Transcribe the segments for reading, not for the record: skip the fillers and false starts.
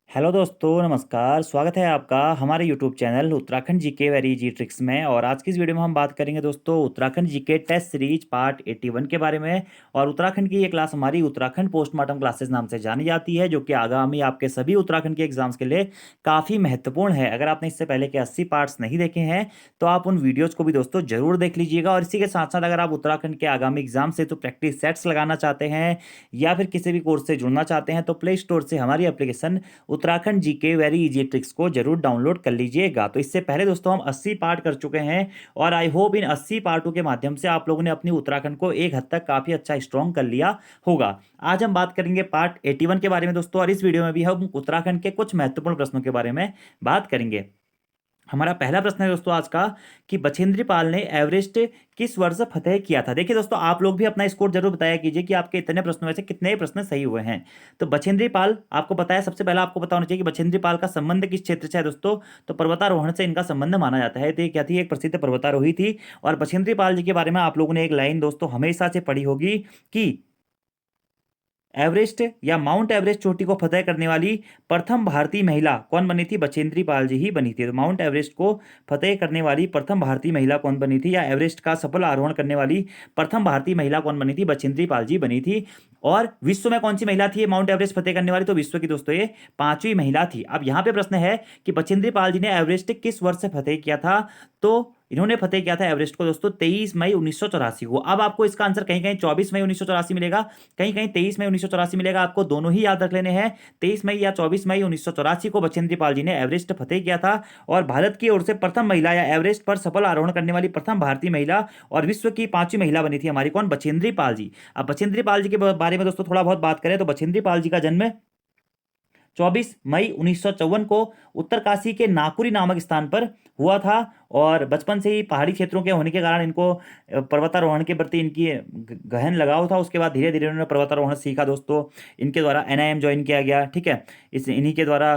Hello दोस्तों, नमस्कार। स्वागत है आपका हमारे YouTube channel Uttarakhand GK very easy tricks में। और आज की इस वीडियो में हम बात करेंगे दोस्तों Uttarakhand GK test series part 81 के बारे में। और उत्तराखंड की ये क्लास हमारी उत्तराखंड पोस्टमार्टम क्लासेस नाम से जानी जाती है, जो कि आगामी आपके सभी उत्तराखंड के एग्जाम्स के लिए काफ़ी महत्वपूर्ण है। अगर आपने इससे पहले के 80 पार्ट्स नहीं देखे हैं तो आप उन वीडियोज़ को भी दोस्तों जरूर देख लीजिएगा। और इसी के साथ साथ अगर आप उत्तराखंड के आगामी एग्जाम से तो प्रैक्टिस सेट्स लगाना चाहते हैं या फिर किसी भी कोर्स से जुड़ना चाहते हैं तो प्ले स्टोर से हमारी application Uttarakhand GK very easy tricks को जरूर डाउनलोड कर लीजिएगा। तो इससे पहले दोस्तों हम 80 पार्ट कर चुके हैं और आई होप इन 80 पार्टों के माध्यम से आप लोगों ने अपनी उत्तराखंड को एक हद तक काफी अच्छा स्ट्रॉन्ग कर लिया होगा। आज हम बात करेंगे पार्ट 81 के बारे में दोस्तों, और इस वीडियो में भी हम उत्तराखंड के कुछ महत्वपूर्ण प्रश्नों के बारे में बात करेंगे। हमारा पहला प्रश्न है दोस्तों आज का कि बछेंद्री पाल ने एवरेस्ट किस वर्ष फतेह किया था। देखिए दोस्तों, आप लोग भी अपना स्कोर जरूर बताया कीजिए कि आपके इतने प्रश्नों में से कितने प्रश्न सही हुए हैं। तो बछेंद्री पाल आपको पता है, सबसे पहला आपको पता होना चाहिए कि बछेंद्री पाल का संबंध किस क्षेत्र से है दोस्तों। तो पर्वतारोहण से इनका संबंध माना जाता है। तो ये क्या थी, एक प्रसिद्ध पर्वतारोही थी। और बछेंद्री पाल जी के बारे में आप लोगों ने एक लाइन दोस्तों हमेशा से पढ़ी होगी कि एवरेस्ट या माउंट एवरेस्ट चोटी को फतेह करने वाली प्रथम भारतीय महिला कौन बनी थी, बछेंद्री पाल जी ही बनी थी। तो माउंट एवरेस्ट को फतेह करने वाली प्रथम भारतीय महिला कौन बनी थी, या एवरेस्ट का सफल आरोहण करने वाली प्रथम भारतीय महिला कौन बनी थी, बछेंद्री पाल जी बनी थी। और विश्व में कौन सी महिला थी माउंट एवरेस्ट फतेह करने वाली, तो विश्व की दोस्तों ये 5वीं महिला थी। अब यहाँ पे प्रश्न है कि बछेंद्री पाल जी ने एवरेस्ट किस वर्ष से फतेह किया था। तो इन्होंने फतेह किया था एवरेस्ट को दोस्तों 23 मई 1984 को। अब आपको इसका आंसर कहीं कहीं 24 मई 1984 मिलेगा, कहीं कहीं 23 मई 1984 मिलेगा। आपको दोनों ही याद रख लेने हैं। 23 मई या 24 मई 1984 को बछेंद्री पाल जी ने एवरेस्ट फतेह किया था। और भारत की ओर से प्रथम महिला या एवरेस्ट पर सफल आरोहण करने वाली प्रथम भारतीय महिला और विश्व की 5वीं महिला बनी थी हमारी कौन, बछेंद्री पाल जी। अब बछेंद्री पाल जी के बारे में दोस्तों थोड़ा बहुत बात करें तो बछेंद्री पाल जी का जन्म 24 मई 1954 को उत्तरकाशी के नाकुरी नामक स्थान पर हुआ था। और बचपन से ही पहाड़ी क्षेत्रों के होने के कारण इनको पर्वतारोहण के प्रति इनकी गहन लगाव था। उसके बाद धीरे धीरे उन्होंने पर्वतारोहण सीखा दोस्तों। इनके द्वारा एनआईएम ज्वाइन किया गया, ठीक है। इन्हीं के द्वारा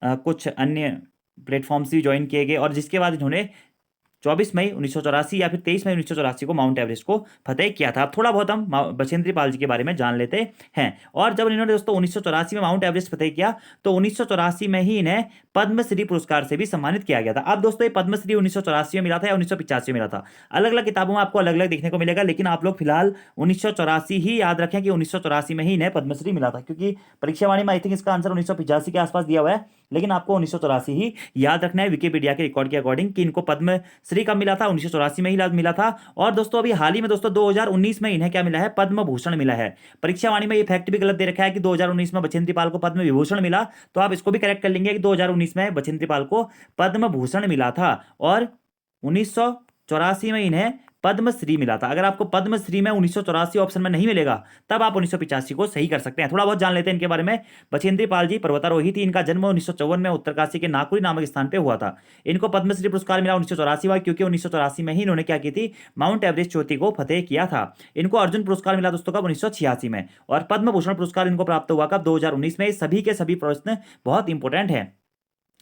कुछ अन्य प्लेटफॉर्म्स भी ज्वाइन किए गए, और जिसके बाद इन्होंने 24 मई 1984 या फिर 23 मई 1984 को माउंट एवरेस्ट को फतेह किया था। अब थोड़ा बहुत हम बछेंद्री पाल जी के बारे में जान लेते हैं। और जब इन्होंने दोस्तों 1984 में माउंट एवरेस्ट फतेह किया तो 1984 में ही इन्हें पद्मश्री पुरस्कार से भी सम्मानित किया गया था। अब दोस्तों ये पद्मश्री 1984 में मिला था या 1985 में मिला था, अलग अलग किताबों में आपको अलग अलग देखने को मिलेगा। लेकिन आप लोग फिलहाल 1984 ही याद रखें कि 1984 में ही इन्हें पद्मश्री मिला था, क्योंकि परीक्षावाणी में आई थिंक इसका आंसर 1985 के आसपास दिया हुआ है। लेकिन आपको 1984 ही याद रखना है विकिपीडिया के रिकॉर्ड के अकॉर्डिंग कि इनको पद्मश्री कब मिला था, 1984 में ही मिला था। और दोस्तों अभी हाल ही में दोस्तों 2019 में इन्हें क्या मिला है, पद्म भूषण मिला है। परीक्षावाणी में ये फैक्ट भी गलत दे रखा है कि 2019 में बछेंद्री पाल को पद्म विभूषण मिला, तो आप इसको भी करेक्ट कर लेंगे कि 2019 में बछेंद्री पाल को पद्म भूषण मिला था और 1984 में इन्हें पद्मश्री मिला था। अगर आपको पद्मश्री में 1984 ऑप्शन में नहीं मिलेगा तब आप 1985 को सही कर सकते हैं। थोड़ा बहुत जान लेते हैं इनके बारे में। बछेंद्री पाल जी पर्वतारोही थी। इनका जन्म 1954 में उत्तरकाशी के नाकुरी नामक स्थान पे हुआ था। इनको पद्मश्री पुरस्कार मिला 1984 में, क्योंकि 1984 में ही इन्होंने क्या की थी, माउंट एवरेस्ट चोटी को फतेह किया था। इनको अर्जुन पुरस्कार मिला दोस्तों कब, 1986 में। और पद्म भूषण पुरस्कार इनको प्राप्त हुआ कब, 2019 में। सभी के सभी प्रश्न बहुत इंपॉर्टेंट है।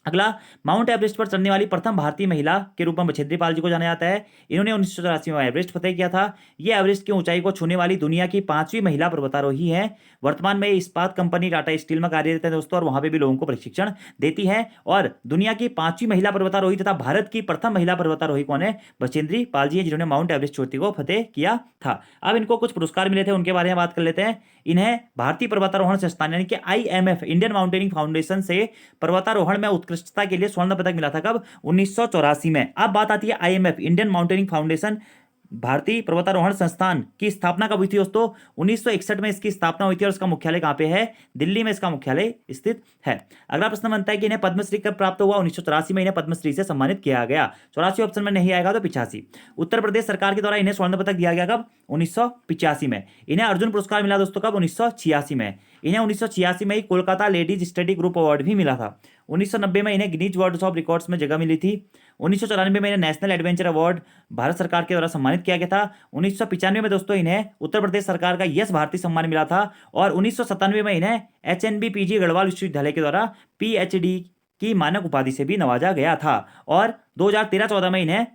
अगला, माउंट एवरेस्ट पर चढ़ने वाली प्रथम भारतीय महिला के रूप में बछेंद्री पाल जी को जाना जाता है। इन्होंने 1984 में एवरेस्ट फतेह किया था। ये एवरेस्ट की ऊंचाई को छूने वाली दुनिया की 5वीं महिला पर्वतारोही है। वर्तमान में इस्पात कंपनी टाटा स्टील में कार्यरत है दोस्तों, और वहां पे भी लोगों को प्रशिक्षण देती है। और दुनिया की 5वीं महिला पर्वतारोही तथा भारत की प्रथम महिला पर्वतारोही कौन है, बछेंद्री पाल जी है, जिन्होंने माउंट एवरेस्ट चोटी को फतेह किया था। अब इनको कुछ पुरस्कार मिले थे, उनके बारे में बात कर लेते हैं। इन्हें भारतीय पर्वतारोहण संस्थान यानी कि IMF इंडियन माउंटेनिंग फाउंडेशन से पर्वतारोहण में उत्कृष्टता के लिए स्वर्ण पदक मिला था कब, 1984 में। अब बात आती है IMF इंडियन माउंटेनिंग फाउंडेशन भारतीय पर्वतारोहण संस्थान की स्थापना कब हुई थी दोस्तों, 1961 में इसकी स्थापना हुई थी। और इसका मुख्यालय कहां पे है, दिल्ली में इसका मुख्यालय स्थित है। अगला प्रश्न बनता है कि इन्हें पद्मश्री कब प्राप्त हुआ, 1984 में इन्हें पद्मश्री से सम्मानित किया गया। 84 ऑप्शन में नहीं आएगा तो 85। उत्तर प्रदेश सरकार के द्वारा इन्हें स्वर्ण पदक दिया गया कब, 1985 में। इन्हें अर्जुन पुरस्कार मिला दोस्तों कब, 1986 में। इन्हें 1986 में ही Kolkata ladies study group award भी मिला था। 1990 में इन्हें गिनीज वर्ल्ड ऑफ रिकॉर्ड्स में जगह मिली थी। 1994 में इन्हें नेशनल एडवेंचर अवार्ड भारत सरकार के द्वारा सम्मानित किया गया था। 1995 में दोस्तों इन्हें उत्तर प्रदेश सरकार का यश भारती सम्मान मिला था। और 1997 में इन्हें HNB PG गढ़वाल विश्वविद्यालय के द्वारा PhD की मानक उपाधि से भी नवाजा गया था। और 2013-14 में इन्हें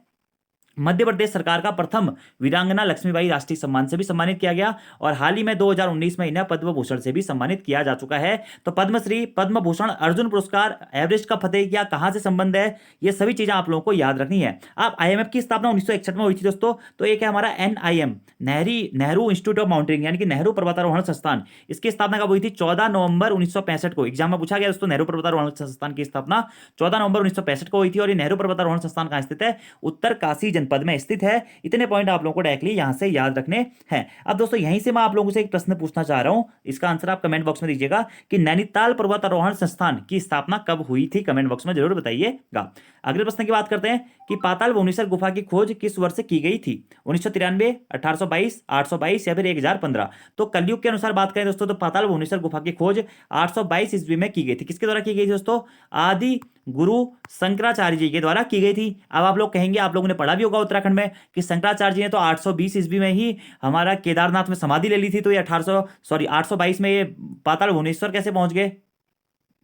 मध्य प्रदेश सरकार का प्रथम वीरांगना लक्ष्मीबाई राष्ट्रीय सम्मान से भी सम्मानित किया गया और हाल ही में 2019 में इन्हें पद्म भूषण से भी सम्मानित किया जा चुका है। तो पद्मश्री, पद्म भूषण, अर्जुन पुरस्कार, एवरेस्ट का फतेह किया, कहां से संबंध है, ये सभी चीजें आप लोगों को याद रखनी है। अब आईएमएफ की स्थापना 1961 में हुई थी दोस्तों। तो एक है हमारा NIM, Nehru institute of mountaineering, यानी कि नेहरू पर्वतारोहण संस्थान। इसकी स्थापना कब हुई थी? 14 नवंबर 1965 को। एग्जाम में पूछा गया दोस्तों, नेहरू पर्वतारोहण संस्थान की स्थापना 14 नवंबर 1965 को हुई थी। और ये नेहरू पर्वतारोहण संस्थान कहां स्थित है? उत्तरकाशी जनपद में स्थित है। इतने पॉइंट आप लोगों को डायरेक्टली यहां से याद रखने हैं। अब दोस्तों यहीं से मैं आप लोगों से एक प्रश्न पूछना चाह रहा हूं, इसका आंसर आप कमेंट बॉक्स में दीजिएगा कि नैनीताल पर्वतारोहण संस्थान की स्थापना कब हुई थी? कमेंट बॉक्स में जरूर बताइएगा। अगले प्रश्न की बात करते हैं कि पाताल भुवनेश्वर गुफा की खोज किस वर्ष की गई थी? 1993, 1822, 822 या फिर 1015? तो कलयुग के अनुसार बात करें दोस्तों तो पाताल भुवनेश्वर गुफा की खोज 822 ईस्वी में की गई थी। किसके द्वारा की गई थी दोस्तों? आदि गुरु शंकराचार्य जी के द्वारा की गई थी। अब आप लोग कहेंगे, आप लोगों ने पढ़ा भी होगा उत्तराखंड में कि शंकराचार्य जी ने तो 820 ईस्वी में ही हमारा केदारनाथ में समाधि ले ली थी। तो ये 822 में ये पाताल भुवनेश्वर कैसे पहुंच गए?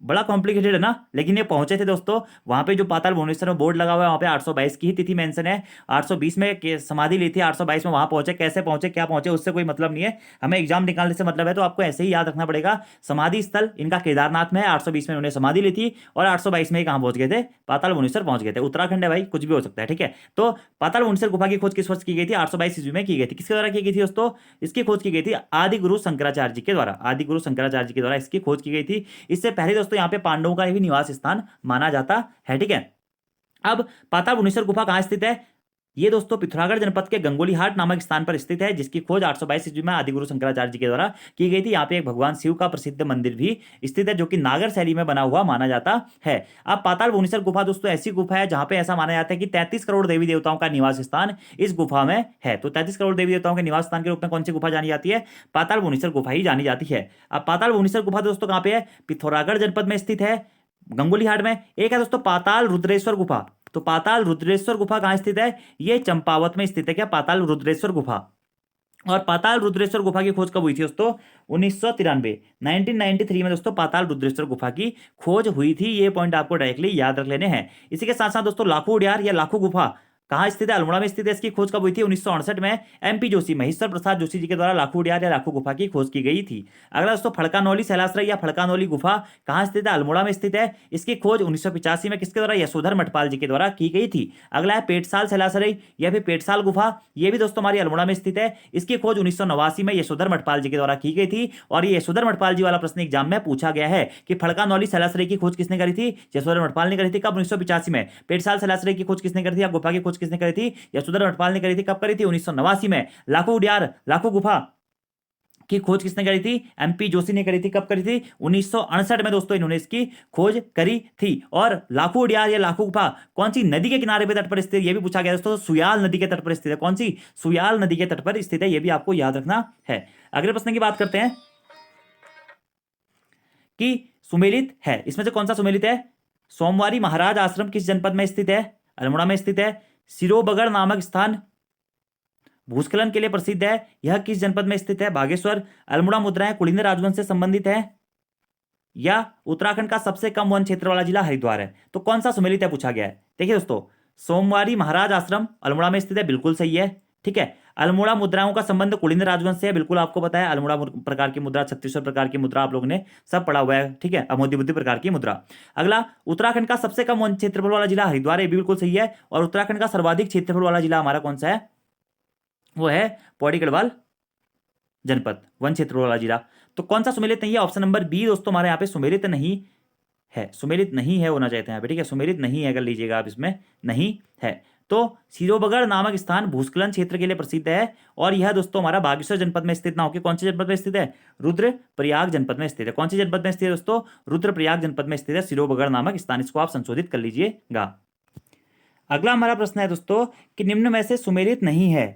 बड़ा कॉम्प्लिकेटेड है ना, लेकिन ये पहुंचे थे दोस्तों। वहां पे जो पाताल भुवनेश्वर में बोर्ड लगा हुआ है वहां पे 822 की ही तिथि मेंशन है। 820 में समाधि ली थी, 822 में वहां पहुंचे। कैसे पहुंचे, क्या पहुंचे, उससे कोई मतलब नहीं है, हमें एग्जाम निकालने से मतलब है। तो आपको ऐसे ही याद रखना पड़ेगा, समाधि स्थल इनका केदारनाथ में है। 820 में उन्होंने समाधि ली थी और 822 में कहां पहुंच गए थे? पाताल भुवनेश्वर पहुंच गए थे। उत्तराखंड है भाई, कुछ भी हो सकता है, ठीक है। तो पाताल भुवनेश्वर गुफा की खोज किस वर्ष की गई थी? 822 ईस्वी में की गई थी। किसके द्वारा की गई थी दोस्तों? इसकी खोज की गई थी आदि गुरु शंकराचार्य जी के द्वारा। आदि गुरु शंकराचार्य जी के द्वारा इसकी खोज की गई थी। इससे पहले दोस्तों यहाँ पे पांडवों का भी निवास स्थान माना जाता है, ठीक है। अब पाताल भुवनेश्वर गुफा कहां स्थित है? ये दोस्तों पिथौरागढ़ जनपद के गंगोलीहाट नामक स्थान पर स्थित है, जिसकी खोज 822 ईस्वी में आदिगुरु शंकराचार्य जी के द्वारा की गई थी। यहाँ पे एक भगवान शिव का प्रसिद्ध मंदिर भी स्थित है, जो कि नागर शैली में बना हुआ माना जाता है। अब पाताल भुवनेश्वर गुफा दोस्तों ऐसी गुफा है जहां पे ऐसा माना जाता है कि 33 करोड़ देवी देवताओं का निवास स्थान इस गुफा में है। तो 33 करोड़ देवी देवताओं के निवास स्थान के रूप में कौन सी गुफा जानी जाती है? पाताल भुवनेश्वर गुफा ही जानी जाती है। अब पाताल भुवनेश्वर गुफा दोस्तों कहां पे है? पिथौरागढ़ जनपद में स्थित है, गंगोलीहाट में। एक है दोस्तों पाताल रुद्रेश्वर गुफा। तो पाताल रुद्रेश्वर गुफा कहां स्थित है? ये चंपावत में स्थित है। क्या? पाताल रुद्रेश्वर गुफा। और पाताल रुद्रेश्वर गुफा की खोज कब हुई थी दोस्तों? 1993 में दोस्तों पाताल रुद्रेश्वर गुफा की खोज हुई थी। ये पॉइंट आपको डायरेक्टली याद रख लेने हैं। इसी के साथ साथ दोस्तों लाखू उडियार या लाखू गुफा कहाँ स्थित है? अल्मोड़ा में स्थित है। इसकी खोज कब हुई थी? 1968 में MP जोशी, महेश्वर प्रसाद जोशी जी के द्वारा लाखू उडियार या लाखू गुफा की खोज की गई थी। अगला दोस्तों फड़कानौली शैलाश्रय या फड़कानौली गुफा कहाँ स्थित है? अल्मोड़ा में स्थित है। इसकी खोज 1985 में किसके द्वारा? यशोधर मठपाल जी के द्वारा की गई थी। अगला है पेटसाल शैलाश्रय या फिर पेटसाल गुफा। ये भी दोस्तों हमारी अल्मोड़ा में स्थित है। इसकी खोज 1989 में यशोधर मठपाल जी के द्वारा की गई थी। और ये यशोधर मठपाल जी वाला प्रश्न एग्जाम में पूछा गया है कि फड़कानौली शैलाश्रय की खोज किसने करी थी? यशोधर मठपाल ने करी थी। कब? 1985 में। पेटसाल शैलाश्रय की खोज किसने करी थी या गुफा की खोज किसने करी थी? यशोधर मठपाल ने करी थी। कब करी थी? 1989 में। लाखू उडियार, लाखू गुफा की खोज किसने करी थी? MP जोशी ने करी थी। कब करी थी? 1968 में दोस्तों इन्होंने इसकी खोज करी थी। और लाखू उडियार या लाखू गुफा कौन सी नदी के किनारे पे तट पर स्थित है? यह भी पूछा गया दोस्तों। सुयाल नदी के तट पर स्थित है। कौन सी? सुयाल नदी के तट पर स्थित है। यह भी आपको याद रखना है। अगले प्रश्न की बात करते हैं कि सुमेलित है, इसमें से कौन सा सुमेलित है? सोमवारी महाराज आश्रम किस जनपद में स्थित है? अल्मोड़ा में स्थित है। सिरोबगढ़ नामक स्थान भूस्खलन के लिए प्रसिद्ध है, यह किस जनपद में स्थित है? बागेश्वर। अल्मोड़ा मुद्राएं कुलिंद राजवंश से संबंधित है या उत्तराखंड का सबसे कम वन क्षेत्र वाला जिला हरिद्वार है? तो कौन सा सुमेलित है पूछा गया है। देखिए दोस्तों, सोमवारी महाराज आश्रम अल्मोड़ा में स्थित है, बिल्कुल सही है, ठीक है। अल्मोड़ा मुद्राओं का संबंध कुलिंद राजवंश से है, बिल्कुल आपको पता है। अल्मोड़ा प्रकार की मुद्रा, छत्तीसगढ़ प्रकार की मुद्रा आप लोगों ने सब पढ़ा हुआ है, ठीक है। अमोदी बुद्धि प्रकार की मुद्रा। अगला, उत्तराखंड का सबसे कम वन क्षेत्रफल वाला जिला हरिद्वार है, ये भी बिल्कुल सही है। और उत्तराखंड का सर्वाधिक क्षेत्रफल वाला जिला हमारा कौन सा है? वो है पौड़ी गढ़वाल जनपद, वन क्षेत्रफल वाला जिला। तो कौन सा सुमेलित नहीं है? ऑप्शन नंबर बी दोस्तों हमारे यहाँ पे सुमेलित नहीं है, सुमेलित नहीं है होना चाहते हैं यहाँ पे, ठीक है। सुमेलित नहीं है, अगर लीजिएगा आप, इसमें नहीं है। तो सिरोबगढ़ नामक स्थान भूस्खलन क्षेत्र के लिए प्रसिद्ध है और यह दोस्तों हमारा बागेश्वर जनपद में स्थित ना होकर कौन से जनपद में स्थित है? रुद्रप्रयाग जनपद में स्थित है। कौन सी जनपद में स्थित है दोस्तों? रुद्रप्रयाग जनपद में स्थित है सिरोबगढ़ नामक स्थान। इसको आप संशोधित कर लीजिएगा। अगला हमारा प्रश्न है दोस्तों कि निम्न में से सुमेलित नहीं है।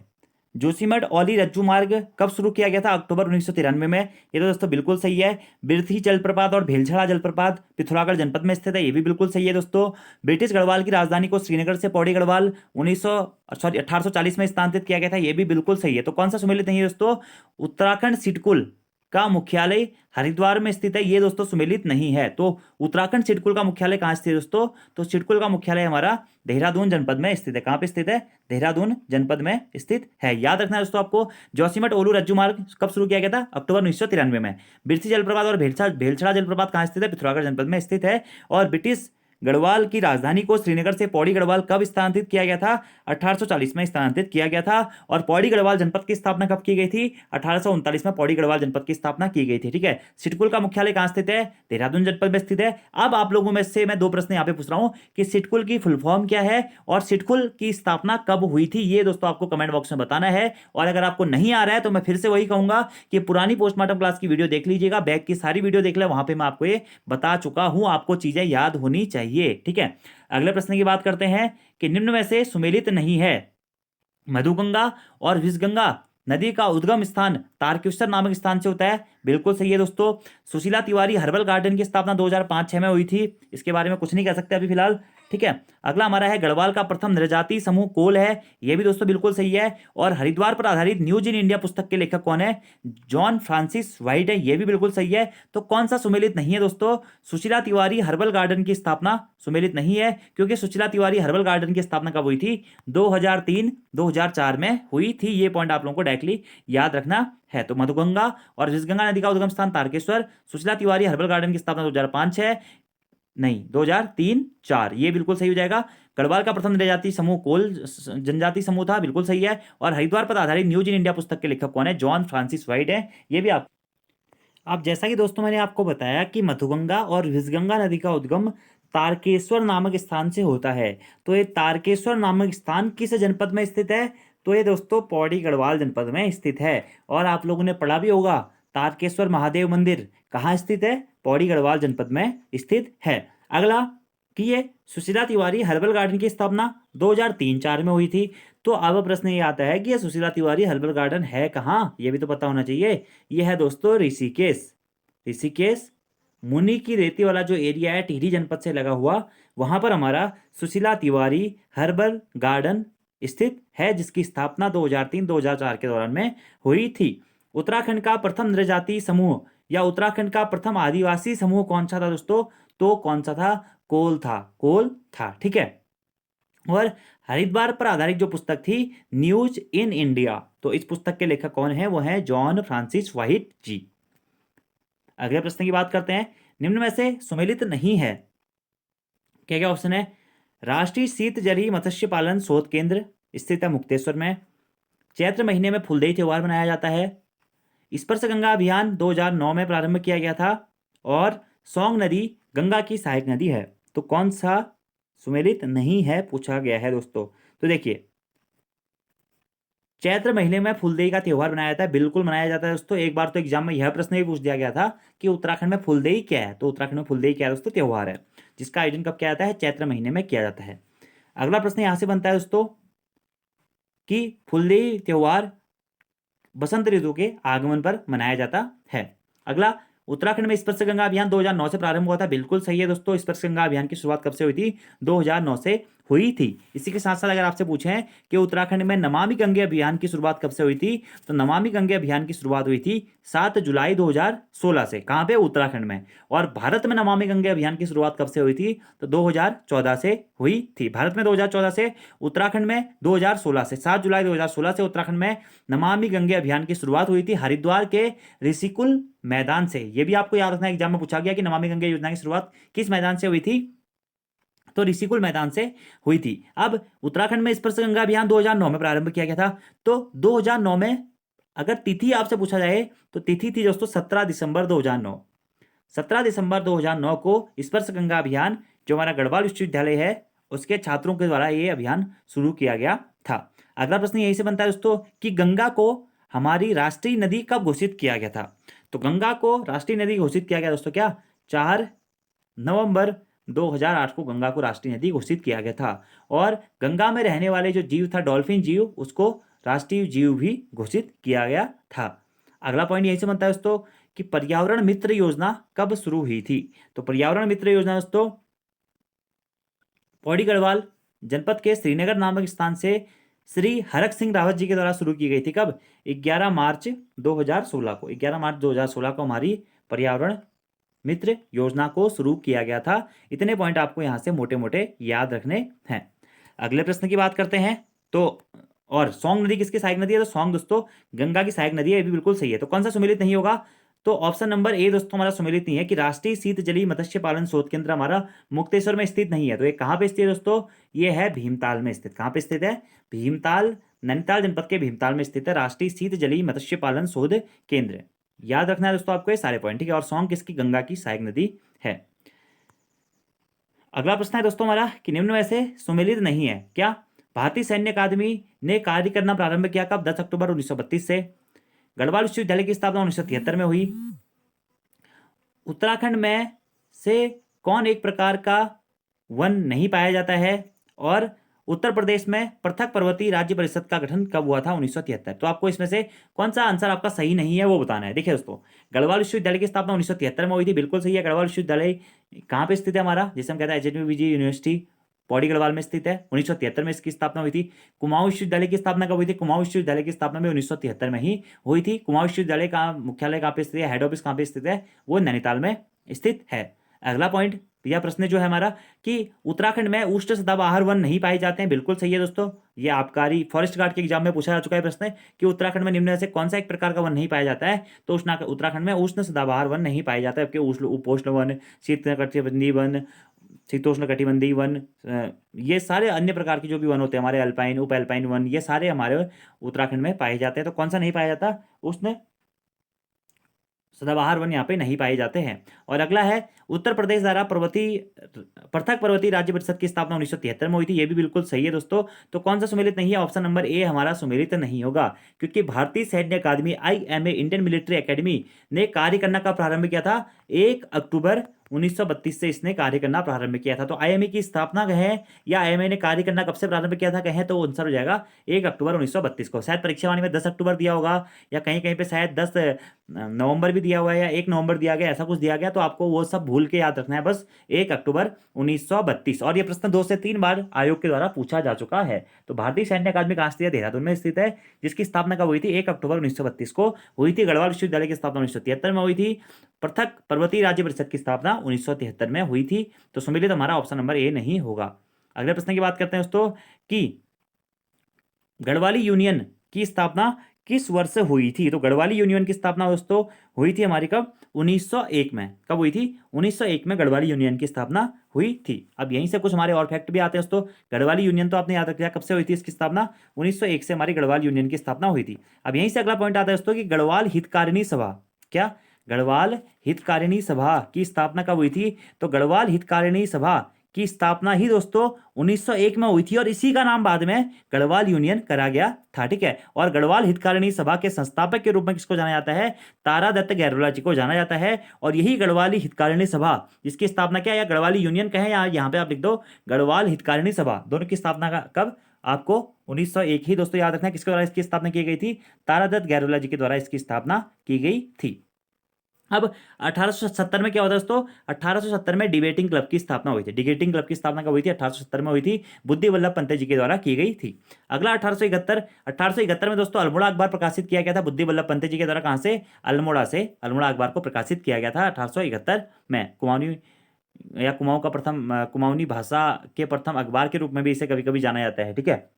जोशीमठ औली रज्जू मार्ग कब शुरू किया गया था? अक्टूबर 1993 में। ये तो दोस्तों बिल्कुल सही है। बिरथी जलप्रपात और भेलछड़ा जलप्रपात पिथौरागढ़ जनपद में स्थित है, ये भी बिल्कुल सही है दोस्तों। ब्रिटिश गढ़वाल की राजधानी को श्रीनगर से पौड़ी गढ़वाल 1840 में स्थानांतरित किया गया था, ये भी बिल्कुल सही है। तो कौन सा सुमेलित नहीं है दोस्तों? उत्तराखंड सिडकुल का मुख्यालय हरिद्वार में स्थित है, ये दोस्तों सुमेलित नहीं है। तो उत्तराखंड सिडकुल का मुख्यालय कहाँ स्थित है दोस्तों? तो सिडकुल का मुख्यालय हमारा देहरादून जनपद में स्थित है। कहाँ पे स्थित है? देहरादून जनपद में स्थित है। याद रखना है दोस्तों आपको, जोशीमठ ओलू रज्जू मार्ग कब शुरू किया गया था? अक्टूबर 1993 में। बिरसी जलप्रपात और भेलछड़ा जलप्रपात कहाँ स्थित है? पिथौरागढ़ जनपद में स्थित है। और ब्रिटिश गढ़वाल की राजधानी को श्रीनगर से पौड़ी गढ़वाल कब स्थानांतरित किया गया था? 1840 में स्थानांतरित किया गया था। और पौड़ी गढ़वाल जनपद की स्थापना कब की गई थी? 1839 में पौड़ी गढ़वाल जनपद की स्थापना की गई थी। ठीक है। सिडकुल का मुख्यालय कहाँ स्थित है? देहरादून जनपद में स्थित है। अब आप लोगों में से मैं दो प्रश्न यहाँ पे पूछ रहा हूँ कि सिडकुल की फुल फॉर्म क्या है और सिडकुल की स्थापना कब हुई थी, ये दोस्तों आपको कमेंट बॉक्स में बताना है। और अगर आपको नहीं आ रहा है तो मैं फिर से वही कहूंगा कि पुरानी पोस्टमार्टम क्लास की वीडियो देख लीजिएगा, बैक की सारी वीडियो देख ले, वहां पे मैं आपको ये बता चुका हूं, आपको चीजें याद होनी चाहिए। ठीक है। अगले प्रश्न की बात करते हैं कि निम्न में से सुमेलित नहीं है। मधुगंगा और विषगंगा नदी का उद्गम स्थान तारकेश्वर नामक स्थान से होता है। बिल्कुल सही है दोस्तों। सुशीला तिवारी हर्बल गार्डन की स्थापना 2005-6 में हुई थी। इसके बारे में कुछ नहीं कह सकते अभी फिलहाल। ठीक है। अगला हमारा है गढ़वाल का प्रथम नृजाति समूह कोल है, यह भी दोस्तों बिल्कुल सही है। और हरिद्वार पर आधारित न्यूज इन इंडिया पुस्तक के लेखक कौन है? जॉन फ्रांसिस वाइट है, यह भी बिल्कुल सही है। तो कौन सा सुमेलित नहीं है दोस्तों? सुशीला तिवारी हर्बल गार्डन की स्थापना सुमेलित नहीं है, क्योंकि सुशीला तिवारी हर्बल गार्डन की स्थापना कब हुई थी? 2003-2004 में हुई थी। ये पॉइंट आप लोगों को डायरेक्टली याद रखना है। तो मधुगंगा और विषगंगा नदी का उद्गम स्थान तारकेश्वर, सुशीला तिवारी हर्बल गार्डन की स्थापना 2005 है, नहीं 2003-4, ये बिल्कुल सही हो जाएगा। गढ़वाल का प्रथम जनजाति समूह कोल जनजाति समूह था, बिल्कुल सही है। और हरिद्वार पर आधारित न्यूज इन इंडिया पुस्तक के लेखक कौन है? जॉन फ्रांसिस वाइट है, ये भी आप जैसा कि दोस्तों मैंने आपको बताया कि मधुगंगा और विषगंगा नदी का उद्गम तारकेश्वर नामक स्थान से होता है। तो ये तारकेश्वर नामक स्थान किस जनपद में स्थित है? तो ये दोस्तों पौड़ी गढ़वाल जनपद में स्थित है। और आप लोगों ने पढ़ा भी होगा तारकेश्वर महादेव मंदिर कहाँ स्थित है? पौड़ी गढ़वाल जनपद में स्थित है। अगला कि ये सुशीला तिवारी हर्बल गार्डन की स्थापना 2003-4 में हुई थी। तो अब प्रश्न ये आता है कि ये सुशीला तिवारी हर्बल गार्डन है कहाँ? ये भी तो पता होना चाहिए। ये है दोस्तों ऋषिकेश। ऋषिकेश मुनि की रेती वाला जो एरिया है टिहरी जनपद से लगा हुआ, वहां पर हमारा सुशीला तिवारी हर्बल गार्डन स्थित है, जिसकी स्थापना 2003-2004 के दौरान में हुई थी। उत्तराखंड का प्रथम नृजाति समूह या उत्तराखंड का प्रथम आदिवासी समूह कौन सा था दोस्तों? तो कौन सा था? कोल था, कोल था। ठीक है। और हरिद्वार पर आधारित जो पुस्तक थी न्यूज इन इंडिया, तो इस पुस्तक के लेखक कौन है? वो है जॉन फ्रांसिस वाइट जी। अगले प्रश्न की बात करते हैं। निम्न में से सुमेलित नहीं है, क्या क्या ऑप्शन है? राष्ट्रीय शीत जलीय मत्स्य पालन शोध केंद्र स्थित है मुक्तेश्वर में। चैत्र महीने में फुलदेई त्योहार मनाया जाता है। स्पर्श गंगा अभियान 2009 में प्रारंभ किया गया था। और सोंग नदी गंगा की सहायक नदी है। तो कौन सा सुमेलित नहीं है पूछा गया है दोस्तों। तो देखिए, चैत्र महीने में फुलदेई का त्योहार मनाया जाता है, बिल्कुल मनाया जाता है दोस्तों। एक बार तो एग्जाम में यह प्रश्न भी पूछ दिया गया था कि उत्तराखंड में फुलदेई क्या है। तो उत्तराखंड में फुलदेई क्या है दोस्तों? त्योहार है, जिसका आयोजन कब किया जाता है? चैत्र महीने में किया जाता है। अगला प्रश्न यहां से बनता है दोस्तों कि फुलदेई त्योहार बसंत ऋतु के आगमन पर मनाया जाता है। अगला, उत्तराखंड में स्पर्श गंगा अभियान 2009 से प्रारंभ हुआ था, बिल्कुल सही है दोस्तों। स्पर्श गंगा अभियान की शुरुआत कब से हुई थी? 2009 से हुई थी। इसी के साथ साथ अगर आपसे पूछें कि उत्तराखंड में नमामि गंगे अभियान की शुरुआत कब से हुई थी, तो नमामि गंगे अभियान की शुरुआत हुई थी 7 जुलाई 2016 से। कहाँ पे? उत्तराखंड में। और भारत में नमामि गंगे अभियान की शुरुआत कब से हुई थी? तो 2014 से हुई थी। भारत में 2014 से, उत्तराखंड में 2016 से। 7 जुलाई 2016 से उत्तराखंड में नमामि गंगे अभियान की शुरुआत हुई थी हरिद्वार के ऋषिकुल मैदान से। यह भी आपको याद रखना, एग्जाम में पूछा गया कि नमामि गंगे योजना की शुरुआत किस मैदान से हुई थी? तो ऋषिकुल मैदान से हुई थी। अब उत्तराखंड में स्पर्श गंगा अभियान 2009 में प्रारंभ किया गया था। तो 2009 में अगर तिथि आपसे पूछा जाए तो तिथि थी दोस्तों 17 दिसंबर 2009। 17 दिसंबर 2009 को स्पर्श गंगा अभियान, जो हमारा गढ़वाल विश्वविद्यालय है, उसके छात्रों के द्वारा ये अभियान शुरू किया गया था। अगला प्रश्न यही से बनता है दोस्तों कि गंगा को हमारी राष्ट्रीय नदी कब घोषित किया गया था? तो गंगा को राष्ट्रीय नदी घोषित किया गया दोस्तों क्या? 4 नवंबर 2008 को गंगा को राष्ट्रीय नदी घोषित किया गया था। और गंगा में रहने वाले जो जीव था डॉल्फिन जीव, उसको राष्ट्रीय जीव भी घोषित किया गया था। अगला पॉइंट यही से बनता है दोस्तों कि पर्यावरण मित्र योजना कब शुरू हुई थी? तो पर्यावरण मित्र योजना दोस्तों पौड़ी गढ़वाल जनपद के श्रीनगर नामक स्थान से श्री हरक सिंह रावत जी के द्वारा शुरू की गई थी। कब? 11 मार्च 2016 को। 11 मार्च 2016 को हमारी पर्यावरण मित्र योजना को शुरू किया गया था। इतने पॉइंट आपको यहाँ से मोटे मोटे याद रखने हैं। अगले प्रश्न की बात करते हैं। तो और सोंग नदी किसकी सहायक नदी है? तो सोंग दोस्तों गंगा की सहायक नदी है। ये भी बिल्कुल सही है। तो कौन सा सुमेलित नहीं होगा? तो ऑप्शन नंबर ए दोस्तों हमारा सुमेलित नहीं है कि राष्ट्रीय शीतजलीय मत्स्य पालन शोध केंद्र हमारा मुक्तेश्वर में स्थित नहीं है। तो ये कहाँ पे स्थित है दोस्तों? ये है भीमताल में स्थित। कहाँ पे स्थित है? भीमताल, नैनीताल जनपद के भीमताल में स्थित है राष्ट्रीय शीतजलीय मत्स्य पालन शोध केंद्र। याद रखना है दोस्तों आपको ये सारे पॉइंट, ठीक है। और सोंग किसकी? गंगा की सहायक नदी है। अगला प्रश्न है दोस्तों हमारा कि निम्न में से सुमेलित नहीं है क्या? भारतीय सैन्य अकादमी ने कार्य करना प्रारंभ किया कब? 10 अक्टूबर 1932 से। गढ़वाल विश्वविद्यालय की स्थापना 1973 में हुई। उत्तराखंड में से कौन एक प्रकार का वन नहीं पाया जाता है? और उत्तर प्रदेश में पृथक पर्वतीय राज्य परिषद का गठन कब हुआ था? 1973। तो आपको इसमें से कौन सा आंसर आपका सही नहीं है वो बताना है। देखिए दोस्तों, गढ़वाल विश्वविद्यालय की स्थापना 1973 में हुई थी, बिल्कुल सही है। गढ़वाल विश्वविद्यालय कहाँ पे स्थित है हमारा? जिसे हम कहते हैं एचएनबीजी यूनिवर्सिटी, पौड़ी गढ़वाल में स्थित है। 1973 में इसकी स्थापना हुई थी। कुमाऊं विश्वविद्यालय की स्थापना कब हुई थी? कुमाऊं विश्वविद्यालय की स्थापना भी 1973 में ही हुई थी। कुमाऊं विश्वविद्यालय का मुख्यालय कहाँ पे स्थित है? हेड ऑफिस कहाँ पे स्थित है? वो नैनीताल में स्थित है। अगला पॉइंट या प्रश्न जो है हमारा कि उत्तराखंड में उष्ण सदाबहार वन नहीं पाए जाते हैं, बिल्कुल सही है दोस्तों। ये आबकारी फॉरेस्ट गार्ड के एग्जाम में पूछा जा चुका है प्रश्न कि उत्तराखंड में निम्न में से कौन सा एक प्रकार का वन नहीं पाया जाता है? तो उत्तराखंड में उष्ण सदाबहार वन नहीं पाया जाता है, जबकि उपोष्ण वन, शीतकटिबंधीय वन, शीतोष्ण कटिबंधीय वन, ये सारे अन्य प्रकार के जो भी वन होते हैं हमारे, अल्पाइन, उप अल्पाइन वन, ये सारे हमारे उत्तराखंड में पाए जाते हैं। तो कौन सा नहीं पाया जाता? उष्ण सदाबहार वन यहाँ पे नहीं पाए जाते हैं। और अगला है उत्तर प्रदेश द्वारा पृथक पर्वतीय राज्य परिषद की स्थापना 1973 में हुई थी। ये भी बिल्कुल सही है दोस्तों। तो कौन सा सुमेलित नहीं है? ऑप्शन नंबर ए हमारा सुमेलित नहीं होगा, क्योंकि भारतीय सैन्य अकादमी IMA इंडियन मिलिट्री एकेडमी ने कार्य करना का प्रारंभ किया था 1 अक्टूबर 1932 से इसने कार्य करना प्रारंभ किया था। तो IMA की स्थापना कहें या IMA ने कार्य करना कब से प्रारंभ किया था कहें तो आंसर हो जाएगा 1 अक्टूबर 1932 को। शायद परीक्षा वाणी में 10 अक्टूबर दिया होगा या कहीं कहीं पे शायद 10 नवंबर भी दिया हुआ है या 1 नवंबर दिया गया, ऐसा कुछ दिया गया। तो आपको वो सब भूल के याद रखना है बस 1 अक्टूबर 1932। और ये प्रश्न 2 से 3 बार आयोग के द्वारा पूछा जा चुका है। तो भारतीय सैन्य अकादमी कहाँ स्थित है? देहरादून में स्थित है, जिसकी स्थापना कब हुई थी? 1 अक्टूबर 1932 को हुई थी। गढ़वाल विश्वविद्यालय की स्थापना 1973 में हुई थी। पृथक पर्वतीय राज्य परिषद की स्थापना 1973 में हुई थी। तो सुमेलित हमारा ऑप्शन नंबर ए नहीं होगा। अगले प्रश्न की बात करते हैं दोस्तों कि गढ़वाली यूनियन की स्थापना किस वर्ष हुई थी? तो गढ़वाली यूनियन की स्थापना दोस्तों हुई थी हमारी कब? 1901 में। कब हुई थी? 1901 में गढ़वाली यूनियन की स्थापना हुई थी। अब यहीं से कुछ हमारे और फैक्ट भी आते हैं दोस्तों। गढ़वाली यूनियन तो आपने याद रख लिया, कब से हुई थी इसकी स्थापना? 1901 से हमारी गढ़वाल यूनियन की स्थापना हुई थी। अब यहीं से अगला पॉइंट आता है दोस्तों कि गढ़वाल हितकारिणी सभा, क्या गढ़वाल हितकारिणी सभा की स्थापना कब हुई थी? तो गढ़वाल हितकारिणी सभा की स्थापना ही दोस्तों 1901 में हुई थी और इसी का नाम बाद में गढ़वाल यूनियन करा गया था, ठीक है। और गढ़वाल हितकारिणी सभा के संस्थापक के रूप में किसको जाना जाता है? तारादत्त गैरोला जी को जाना जाता है। और यही गढ़वाली हितकारिणी सभा जिसकी स्थापना क्या, या गढ़वाली यूनियन कहें या यहाँ पे आप लिख दो गढ़वाल हितकारिणी सभा, दोनों की स्थापना का कब? आपको 1901 ही दोस्तों याद रखना है। किसके द्वारा इसकी स्थापना की गई थी? तारादत्त गैरोला जी के द्वारा इसकी स्थापना की गई थी। अब 1870 में क्या होता है दोस्तों? 1870 में डिबेटिंग क्लब की स्थापना हुई थी। डिबेटिंग क्लब की स्थापना कब हुई थी? 1870 में हुई थी, बुद्धि वल्लभ पंत जी के द्वारा की गई थी। अगला 1871 में दोस्तों अल्मोड़ा अखबार प्रकाशित किया गया था बुद्धि वल्लभ पंत जी के द्वारा। कहां से? अल्मोड़ा से अल्मोड़ा अखबार को प्रकाशित किया गया था 1871 में। कुमाऊनी या कुमाऊं का प्रथम कुमाऊनी भाषा के प्रथम अखबार के रूप में भी इसे कभी कभी जाना जाता है, ठीक है।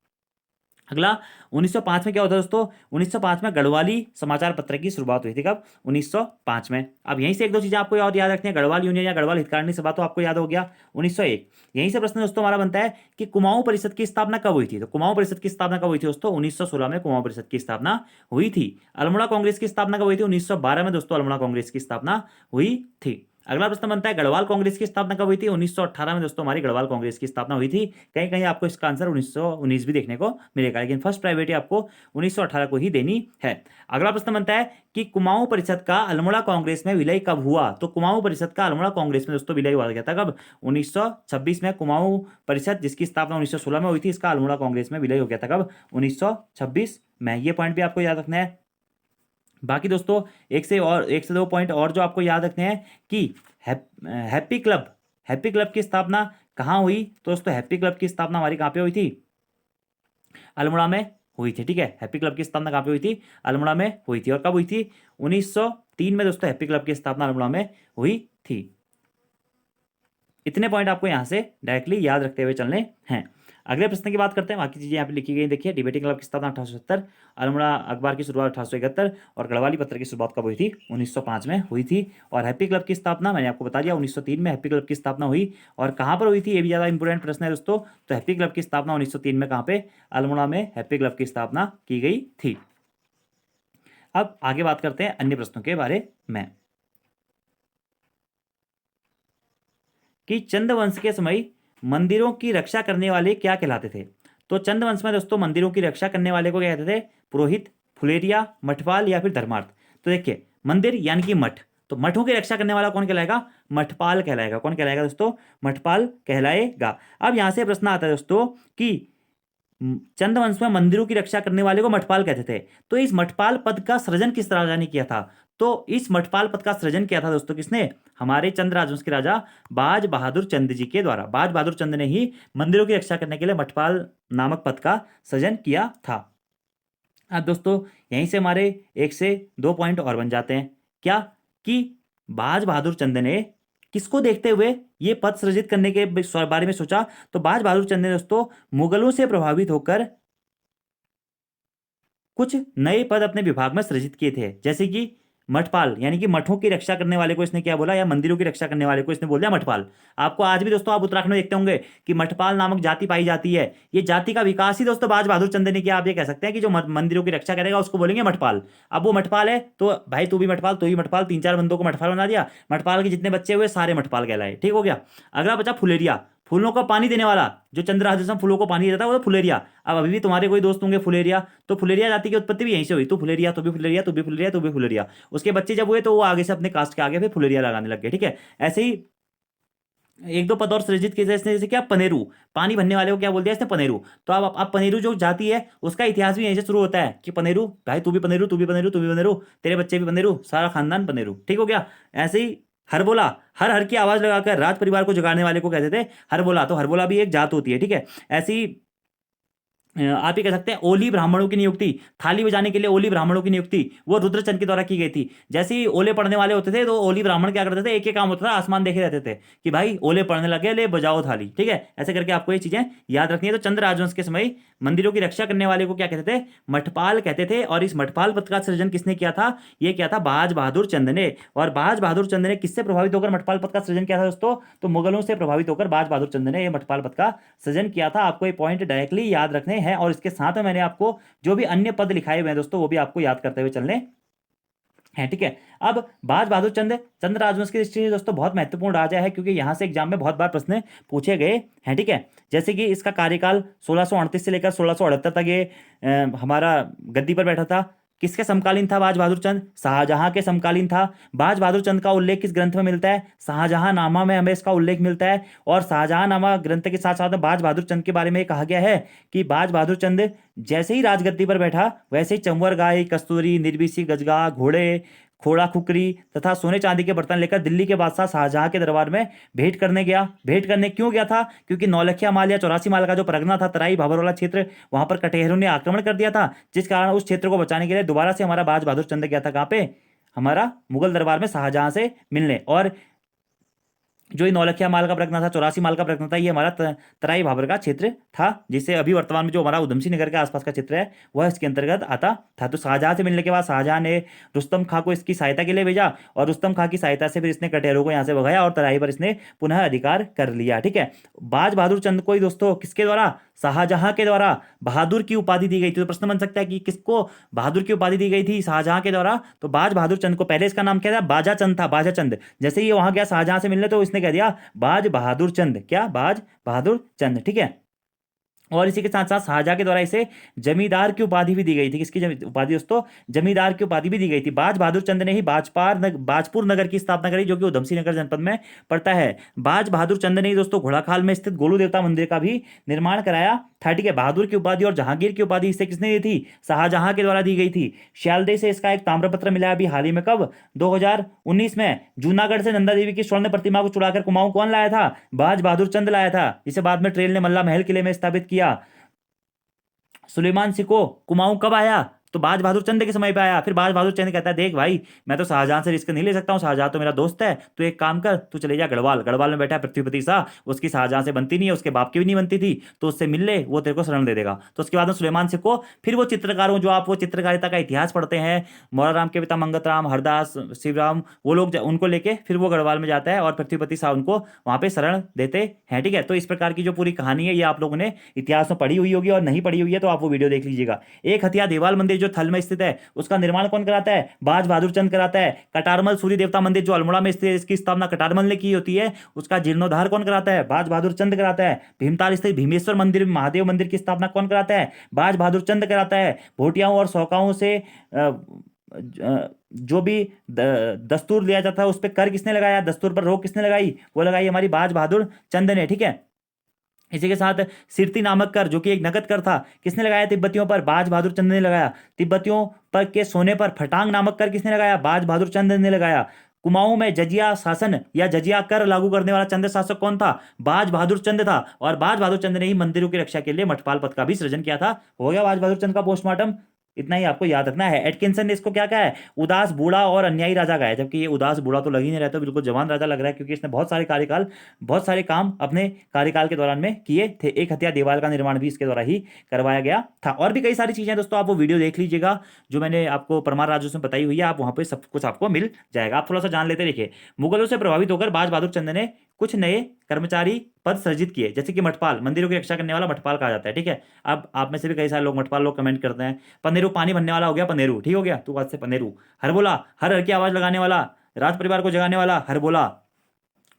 अगला 1905 में क्या होता है दोस्तों? 1905 में गढ़वाली समाचार पत्र की शुरुआत हुई थी। कब? 1905 में। अब यहीं से एक दो चीजें आपको और याद रखनी है। गढ़वाल यूनियन या गढ़वाल हितकारिणी सभा तो आपको याद हो गया 1901। यहीं से प्रश्न दोस्तों हमारा बनता है कि कुमाऊं परिषद की स्थापना कब हुई थी? तो कुमाऊं परिषद की स्थापना कब हुई थी दोस्तों? 1916 में कुमाऊं परिषद की स्थापना हुई थी। अल्मोड़ा कांग्रेस की स्थापना कब हुई थी? 1912 में दोस्तों अल्मोड़ा कांग्रेस की स्थापना हुई थी। अगला प्रश्न बनता है गढ़वाल कांग्रेस की स्थापना कब हुई थी? 1918 में दोस्तों हमारी गढ़वाल कांग्रेस की स्थापना हुई थी। कहीं कहीं आपको इसका आंसर 1919 भी देखने को मिलेगा, लेकिन फर्स्ट प्रायोरिटी आपको 1918 को ही देनी है। अगला प्रश्न बनता है कि कुमाऊं परिषद का अल्मोड़ा कांग्रेस में विलय कब हुआ? तो कुमाऊं परिषद का अल्मोड़ा कांग्रेस में दोस्तों विलय हुआ गया था कब? 1926 में। कुमाऊं परिषद जिसकी स्थापना 1916 में हुई थी, इसका अल्मोड़ा कांग्रेस में विलय हो गया था कब? 1926 में। ये पॉइंट भी आपको याद रखना है। बाकी दोस्तों एक से दो पॉइंट और जो आपको याद रखने हैं कि हैप्पी क्लब की स्थापना कहाँ हुई? तो दोस्तों हैप्पी क्लब की स्थापना हमारी कहाँ पे हुई थी? अल्मोड़ा में हुई थी, ठीक है। हैप्पी क्लब की स्थापना कहाँ पे हुई थी? अल्मोड़ा में हुई थी। और कब हुई थी? 1903 में दोस्तों हैप्पी क्लब की स्थापना अल्मोड़ा में हुई थी। इतने पॉइंट आपको यहाँ से डायरेक्टली याद रखते हुए चलने हैं। अगले प्रश्न की बात करते हैं, बाकी चीजें यहाँ पे लिखी गई देखिए। डिबेटिंग क्लब की स्थापना 1870, अल्मोड़ा अखबार की शुरुआत 1871 और गढ़वाली पत्र की शुरुआत कब हुई थी? 1905 में हुई थी। और हैप्पी क्लब की स्थापना मैंने आपको बता दिया 1903 में हैप्पी क्लब की स्थापना हुई। और कहाँ पर हुई थी, ये भी ज़्यादा इंपॉर्टेंट प्रश्न है दोस्तों। तो हैप्पी क्लब की स्थापना 1903 में कहाँ पे? अल्मोड़ा में हैप्पी क्लब की स्थापना की गई थी। अब आगे बात करते हैं अन्य प्रश्नों के बारे में कि चंद्रवंश के समय मंदिरों की रक्षा करने वाले क्या कहलाते थे? तो चंद्रवंश में दोस्तों मंदिरों की रक्षा करने वाले को क्या कहते थे? पुरोहित, फुलेरिया, मठपाल या फिर धर्मार्थ। तो देखिए मंदिर यानी कि मठ, तो मठों की रक्षा करने वाला कौन कहलाएगा? मठपाल कहलाएगा। कौन कहलाएगा दोस्तों? मठपाल कहलाएगा। अब यहां से प्रश्न आता है दोस्तों कि चंद्रवंश में मंदिरों की रक्षा करने वाले को मठपाल कहते थे। तो इस मठपाल पद का सृजन किस राजा ने किया था? तो इस मठपाल पद का सृजन किया था दोस्तों किसने? हमारे चंद्र राजवंश के राजा बाज बहादुर चंद जी के द्वारा। बाज बहादुर चंद ने ही मंदिरों की रक्षा करने के लिए मठपाल नामक पद का सृजन किया था। अब दोस्तों यहीं से हमारे 1 से 2 पॉइंट और बन जाते हैं। क्या? कि बाज बहादुर चंद ने किसको देखते हुए ये पद सृजित करने के बारे में सोचा? तो बाज बहादुर चंद ने दोस्तों मुगलों से प्रभावित होकर कुछ नए पद अपने विभाग में सृजित किए थे, जैसे कि मठपाल यानी कि मठों की रक्षा करने वाले को इसने क्या बोला, या मंदिरों की रक्षा करने वाले को इसने बोल दिया मठपाल। आपको आज भी दोस्तों आप उत्तराखंड में देखते होंगे कि मठपाल नामक जाति पाई जाती है। ये जाति का विकास ही दोस्तों बाज बहादुर चंद ने किया। आप ये कह सकते हैं कि जो मंदिरों की रक्षा करेगा उसको बोलेंगे मठपाल। अब वो मठपाल है तो भाई तू भी मठपाल, तू ही मठपाल, 3-4 बंदों को मठपाल बना दिया। मठपाल के जितने बच्चे हुए सारे मठपाल कहलाए। ठीक हो गया। अगला बचा फुलेरिया, फूलों को पानी देने वाला। जो चंद्रहास फूलों को पानी देता है वो तो फुलेरिया। अब अभी भी तुम्हारे कोई दोस्त होंगे फुलेरिया, तो फुलेरिया जाति की उत्पत्ति भी यहीं से हुई। तो फुलेरिया, तो भी फुलेरिया, तो भी फुलेरिया, तो भी फुलेरिया। उसके बच्चे जब हुए तो वो आगे से अपने कास्ट के आगे फिर फुलेरिया लगाने लग गए। ठीक है। ऐसे ही 1-2 पद और सृजित किए जैसे क्या? पनेरू, पानी भरने वाले को क्या बोल दिया इसने? पनेरू। तो अब पनेरू जो जाति है उसका इतिहास भी यहीं से शुरू होता है कि पनेरू, भाई तू भी पनेरू, तू भी पनेरू, तू भी पनेरू, तेरे बच्चे भी पनेरू, सारा खानदान पनेरू। ठीक हो गया। ऐसे ही हरबोला, हर हर की आवाज लगाकर राज परिवार को जगाने वाले को कहते थे हरबोला। तो हरबोला भी एक जात होती है। ठीक है। ऐसी आप ये कह सकते हैं ओली ब्राह्मणों की नियुक्ति, थाली बजाने के लिए ओली ब्राह्मणों की नियुक्ति वो रुद्रचंद के द्वारा की गई थी। जैसे ही ओले पढ़ने वाले होते थे तो ओली ब्राह्मण क्या करते थे? एक एक काम होता था, आसमान देखे रहते थे कि भाई ओले पढ़ने लगे, ले बजाओ थाली। ठीक है। ऐसे करके आपको ये चीजें याद रखनी है। तो चंद्र राजवंश के समय मंदिरों की रक्षा करने वाले को क्या कहते थे? मठपाल कहते थे। और इस मठपाल पद का सृजन किसने किया था? ये किया था बाज बहादुर चंद ने। और बाज बहादुर चंद ने किससे प्रभावित होकर मठपाल पद का सृजन किया था दोस्तों? तो मुगलों से प्रभावित होकर बाज बहादुर चंद ने यह मठपाल पद का सृजन किया था। आपको ये पॉइंट डायरेक्टली याद रखने हैं। और इसके साथ मैंने आपको जो भी अन्य पद लिखाए हुए हैं दोस्तों वो भी आपको याद करते हुए चलने हैं। ठीक है। अब बाज बहादुर चंद चंद्र राजवंश की दृष्टि से दोस्तों बहुत महत्वपूर्ण राजा है, क्योंकि यहां से एग्जाम में बहुत बार प्रश्न पूछे गए हैं। ठीक है। जैसे कि इसका कार्यकाल 1638 से लेकर 1678 तक ये हमारा गद्दी पर बैठा था। किसके समकालीन था बाज बहादुर चंद? शाहजहां के समकालीन था। बाज बहादुर चंद का उल्लेख किस ग्रंथ में मिलता है? शाहजहां नामा में हमें इसका उल्लेख मिलता है। और शाहजहां नामा ग्रंथ के साथ साथ बाज बहादुर चंद के बारे में कहा गया है कि बाज बहादुर चंद जैसे ही राजगद्दी पर बैठा वैसे ही चंवर गाय, कस्तूरी, निर्विसी, गजगा, घोड़े, खोड़ा खुकरी तथा सोने चांदी के बर्तन लेकर दिल्ली के बादशाह शाहजहां के दरबार में भेंट करने गया। भेंट करने क्यों गया था? क्योंकि नौलखिया माल या 84 माल का जो परगना था, तराई भाबर वाला क्षेत्र, वहां पर कटेहरों ने आक्रमण कर दिया था, जिस कारण उस क्षेत्र को बचाने के लिए दोबारा से हमारा बाज बहादुर चंद गया था कहाँ पे? हमारा मुगल दरबार में शाहजहां से मिलने। और जो ये नौलखिया माल का प्रगना था, 84 माल का प्रगना था, ये हमारा तराई भाबर का क्षेत्र था, जिससे अभी वर्तमान में जो हमारा उधमसिंह नगर के आसपास का क्षेत्र है वह इसके अंतर्गत आता था। तो शाहजहां से मिलने के बाद शाहजहां ने रुस्तम खां को इसकी सहायता के लिए भेजा, और रुस्तम खां की सहायता से फिर इसने कटेरों को यहाँ से भगाया और तराई पर इसने पुनः अधिकार कर लिया। ठीक है। बाज बहादुर चंद को ही दोस्तों किसके द्वारा? शाहजहां के द्वारा बहादुर की उपाधि दी गई थी। तो प्रश्न बन सकता है कि किसको बहादुर की उपाधि दी गई थी? शाहजहां के द्वारा। तो बाज बहादुर चंद को पहले इसका नाम क्या था? बाजा चंद था, बाजा चंद। जैसे ही वहां गया शाहजहां से मिलने तो इसने कह दिया बाज बहादुर चंद। क्या? बाज बहादुर चंद। ठीक है। और इसी के साथ साथ शाहजहां के द्वारा इसे जमींदार की उपाधि भी दी गई थी। किसकी उपाधि दोस्तों? जमींदार की उपाधि भी दी गई थी। बाज बहादुर चंद ने ही बाजपुर नगर की स्थापना करी, जो कि उधमसिंह नगर जनपद में पड़ता है। बाज बहादुर चंद ने ही दोस्तों घोड़ाखाल में स्थित गोलू देवता मंदिर का भी निर्माण कराया था। ठीक है। बहादुर की उपाधि और जहांगीर की उपाधि इसे किसने दी थी? शाहजहां के द्वारा दी गई थी। श्यालदे से इसका एक ताम्रपत्र मिला अभी हाल ही में। कब? 2019 में। जूनागढ़ से नंदा देवी की स्वर्ण प्रतिमा को चुराकर कुमाऊं कौन लाया था? बाज बहादुर चंद लाया था, जिसे बाद में ट्रेल ने मल्ला महल किले में स्थापित किया। सुलेमान सिको कुमाऊं कब आया? तो बाज बहादुर चंद के समय पे आया। फिर बाज बहादुर चंद कहता है देख भाई, मैं तो शाहजहां से रिस्क नहीं ले सकता हूँ, शाहजहां तो मेरा दोस्त है, तो एक काम कर, तू चले जा गढ़वाल। गढ़वाल में बैठा है पृथ्वीपति शाह, उसकी शाहजहां से बनती नहीं है, उसके बाप की भी नहीं बनती थी, तो उससे मिल ले, वो तेरे को शरण दे देगा। तो उसके बाद में सुलेमान सिको, फिर वो चित्रकारों, जो आप वो चित्रकारिता का इतिहास पढ़ते हैं, मौराराम के पिता मंगत राम, हरदास, शिवराम, वो लोग उनको लेके फिर वो गढ़वाल में जाता है और पृथ्वीपति शाह उनको वहां पे शरण देते हैं। ठीक है, तो इस प्रकार की जो पूरी कहानी है ये आप लोगों ने इतिहास में पढ़ी हुई होगी, और नहीं पढ़ी हुई है तो आप वो वीडियो देख लीजिएगा। एक हथिया देवाल मंदिर जो थल में स्थित है, उसका निर्माण कौन कराता है? बाज बहादुर चंद कराता है। कटारमल सूर्य देवता मंदिर जो अल्मोड़ा में स्थित है, इसकी स्थापना कटारमल ने की होती है, उसका जीर्णोद्धार कौन कराता है? बाज बहादुर चंद कराता है। भीमताल स्थित भीमेश्वर मंदिर, महादेव मंदिर की स्थापना कौन कराता है? बाज बहादुर चंद कराता है। भोटियाओं और सौकाओं से जो भी दस्तूर लिया जाता है उस पर कर किसने लगाया? दस्तूर पर रोक किसने लगाई? वो लगाई हमारी बाज बहादुर चंद ने। ठीक है, इसी के साथ सिरती नामक कर जो कि एक नकद कर था, किसने लगाया तिब्बतियों पर? बाज बहादुर चंद ने लगाया। तिब्बतियों पर के सोने पर फटांग नामक कर किसने लगाया? बाज बहादुर चंद ने लगाया। कुमाऊं में जजिया शासन या जजिया कर लागू करने वाला चंद शासक कौन था? बाज बहादुर चंद था। और बाज बहादुर चंद ने ही मंदिरों की रक्षा के लिए मठपाल पद का भी सृजन किया था। हो गया बाज बहादुर चंद का पोस्टमार्टम। इतना ही आपको याद रखना है। एटकिंसन ने इसको क्या कहा है? उदास बूढ़ा और अन्यायी राजा कहा है, जबकि ये उदास बूढ़ा तो लग ही नहीं रहता, बिल्कुल जवान राजा लग रहा है, क्योंकि इसने बहुत सारे काम अपने कार्यकाल के दौरान में किए थे। एक हत्या देवाल का निर्माण भी इसके द्वारा ही करवाया गया था। और भी कई सारी चीजें दोस्तों, आप वो वीडियो देख लीजिएगा जो मैंने आपको परमार राज्यों में बताई हुई है, आप वहां पे सब कुछ आपको मिल जाएगा। आप थोड़ा सा जान लेते। देखिए, मुगलों से प्रभावित होकर बाज बहादुर चंद ने कुछ नए कर्मचारी पद सृजित किए, जैसे कि मठपाल, मंदिरों की रक्षा करने वाला मठपाल कहा जाता है। ठीक है, अब आप में से भी कई सारे लोग मठपाल लोग कमेंट करते हैं। पनेरू, पानी भरने वाला हो गया पनेरू, ठीक हो गया, तो आज से पनेरू। हर बोला, हर हर की आवाज लगाने वाला, राज परिवार को जगाने वाला, हर बोला।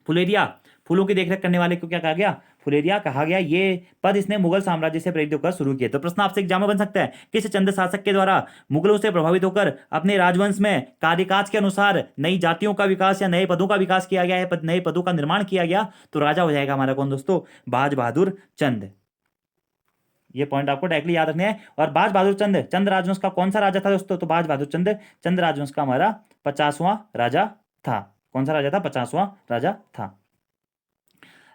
फुलेरिया, फूलों की देखरेख करने वाले को क्या कहा गया? फुलेरिया कहा गया। ये पद इसने मुगल साम्राज्य से प्रेरित होकर शुरू किए। तो प्रश्न आपसे एग्जाम में बन सकता है, किस चंद शासक के द्वारा मुगलों से प्रभावित होकर अपने राजवंश में कार्यकाज के अनुसार नई जातियों का विकास या नए पदों का विकास किया गया है, नए पदों का निर्माण किया गया? तो राजा हो जाएगा हमारा कौन दोस्तों? बाज बहादुर चंद। ये पॉइंट आपको डायरेक्टली याद रखने हैं। और बाज बहादुर चंद, चंद राजवंश का कौन सा राजा था दोस्तों? तो बाज बहादुर चंद चंद राजवंश का हमारा 50वां राजा था। कौन सा राजा था? 50वां राजा था।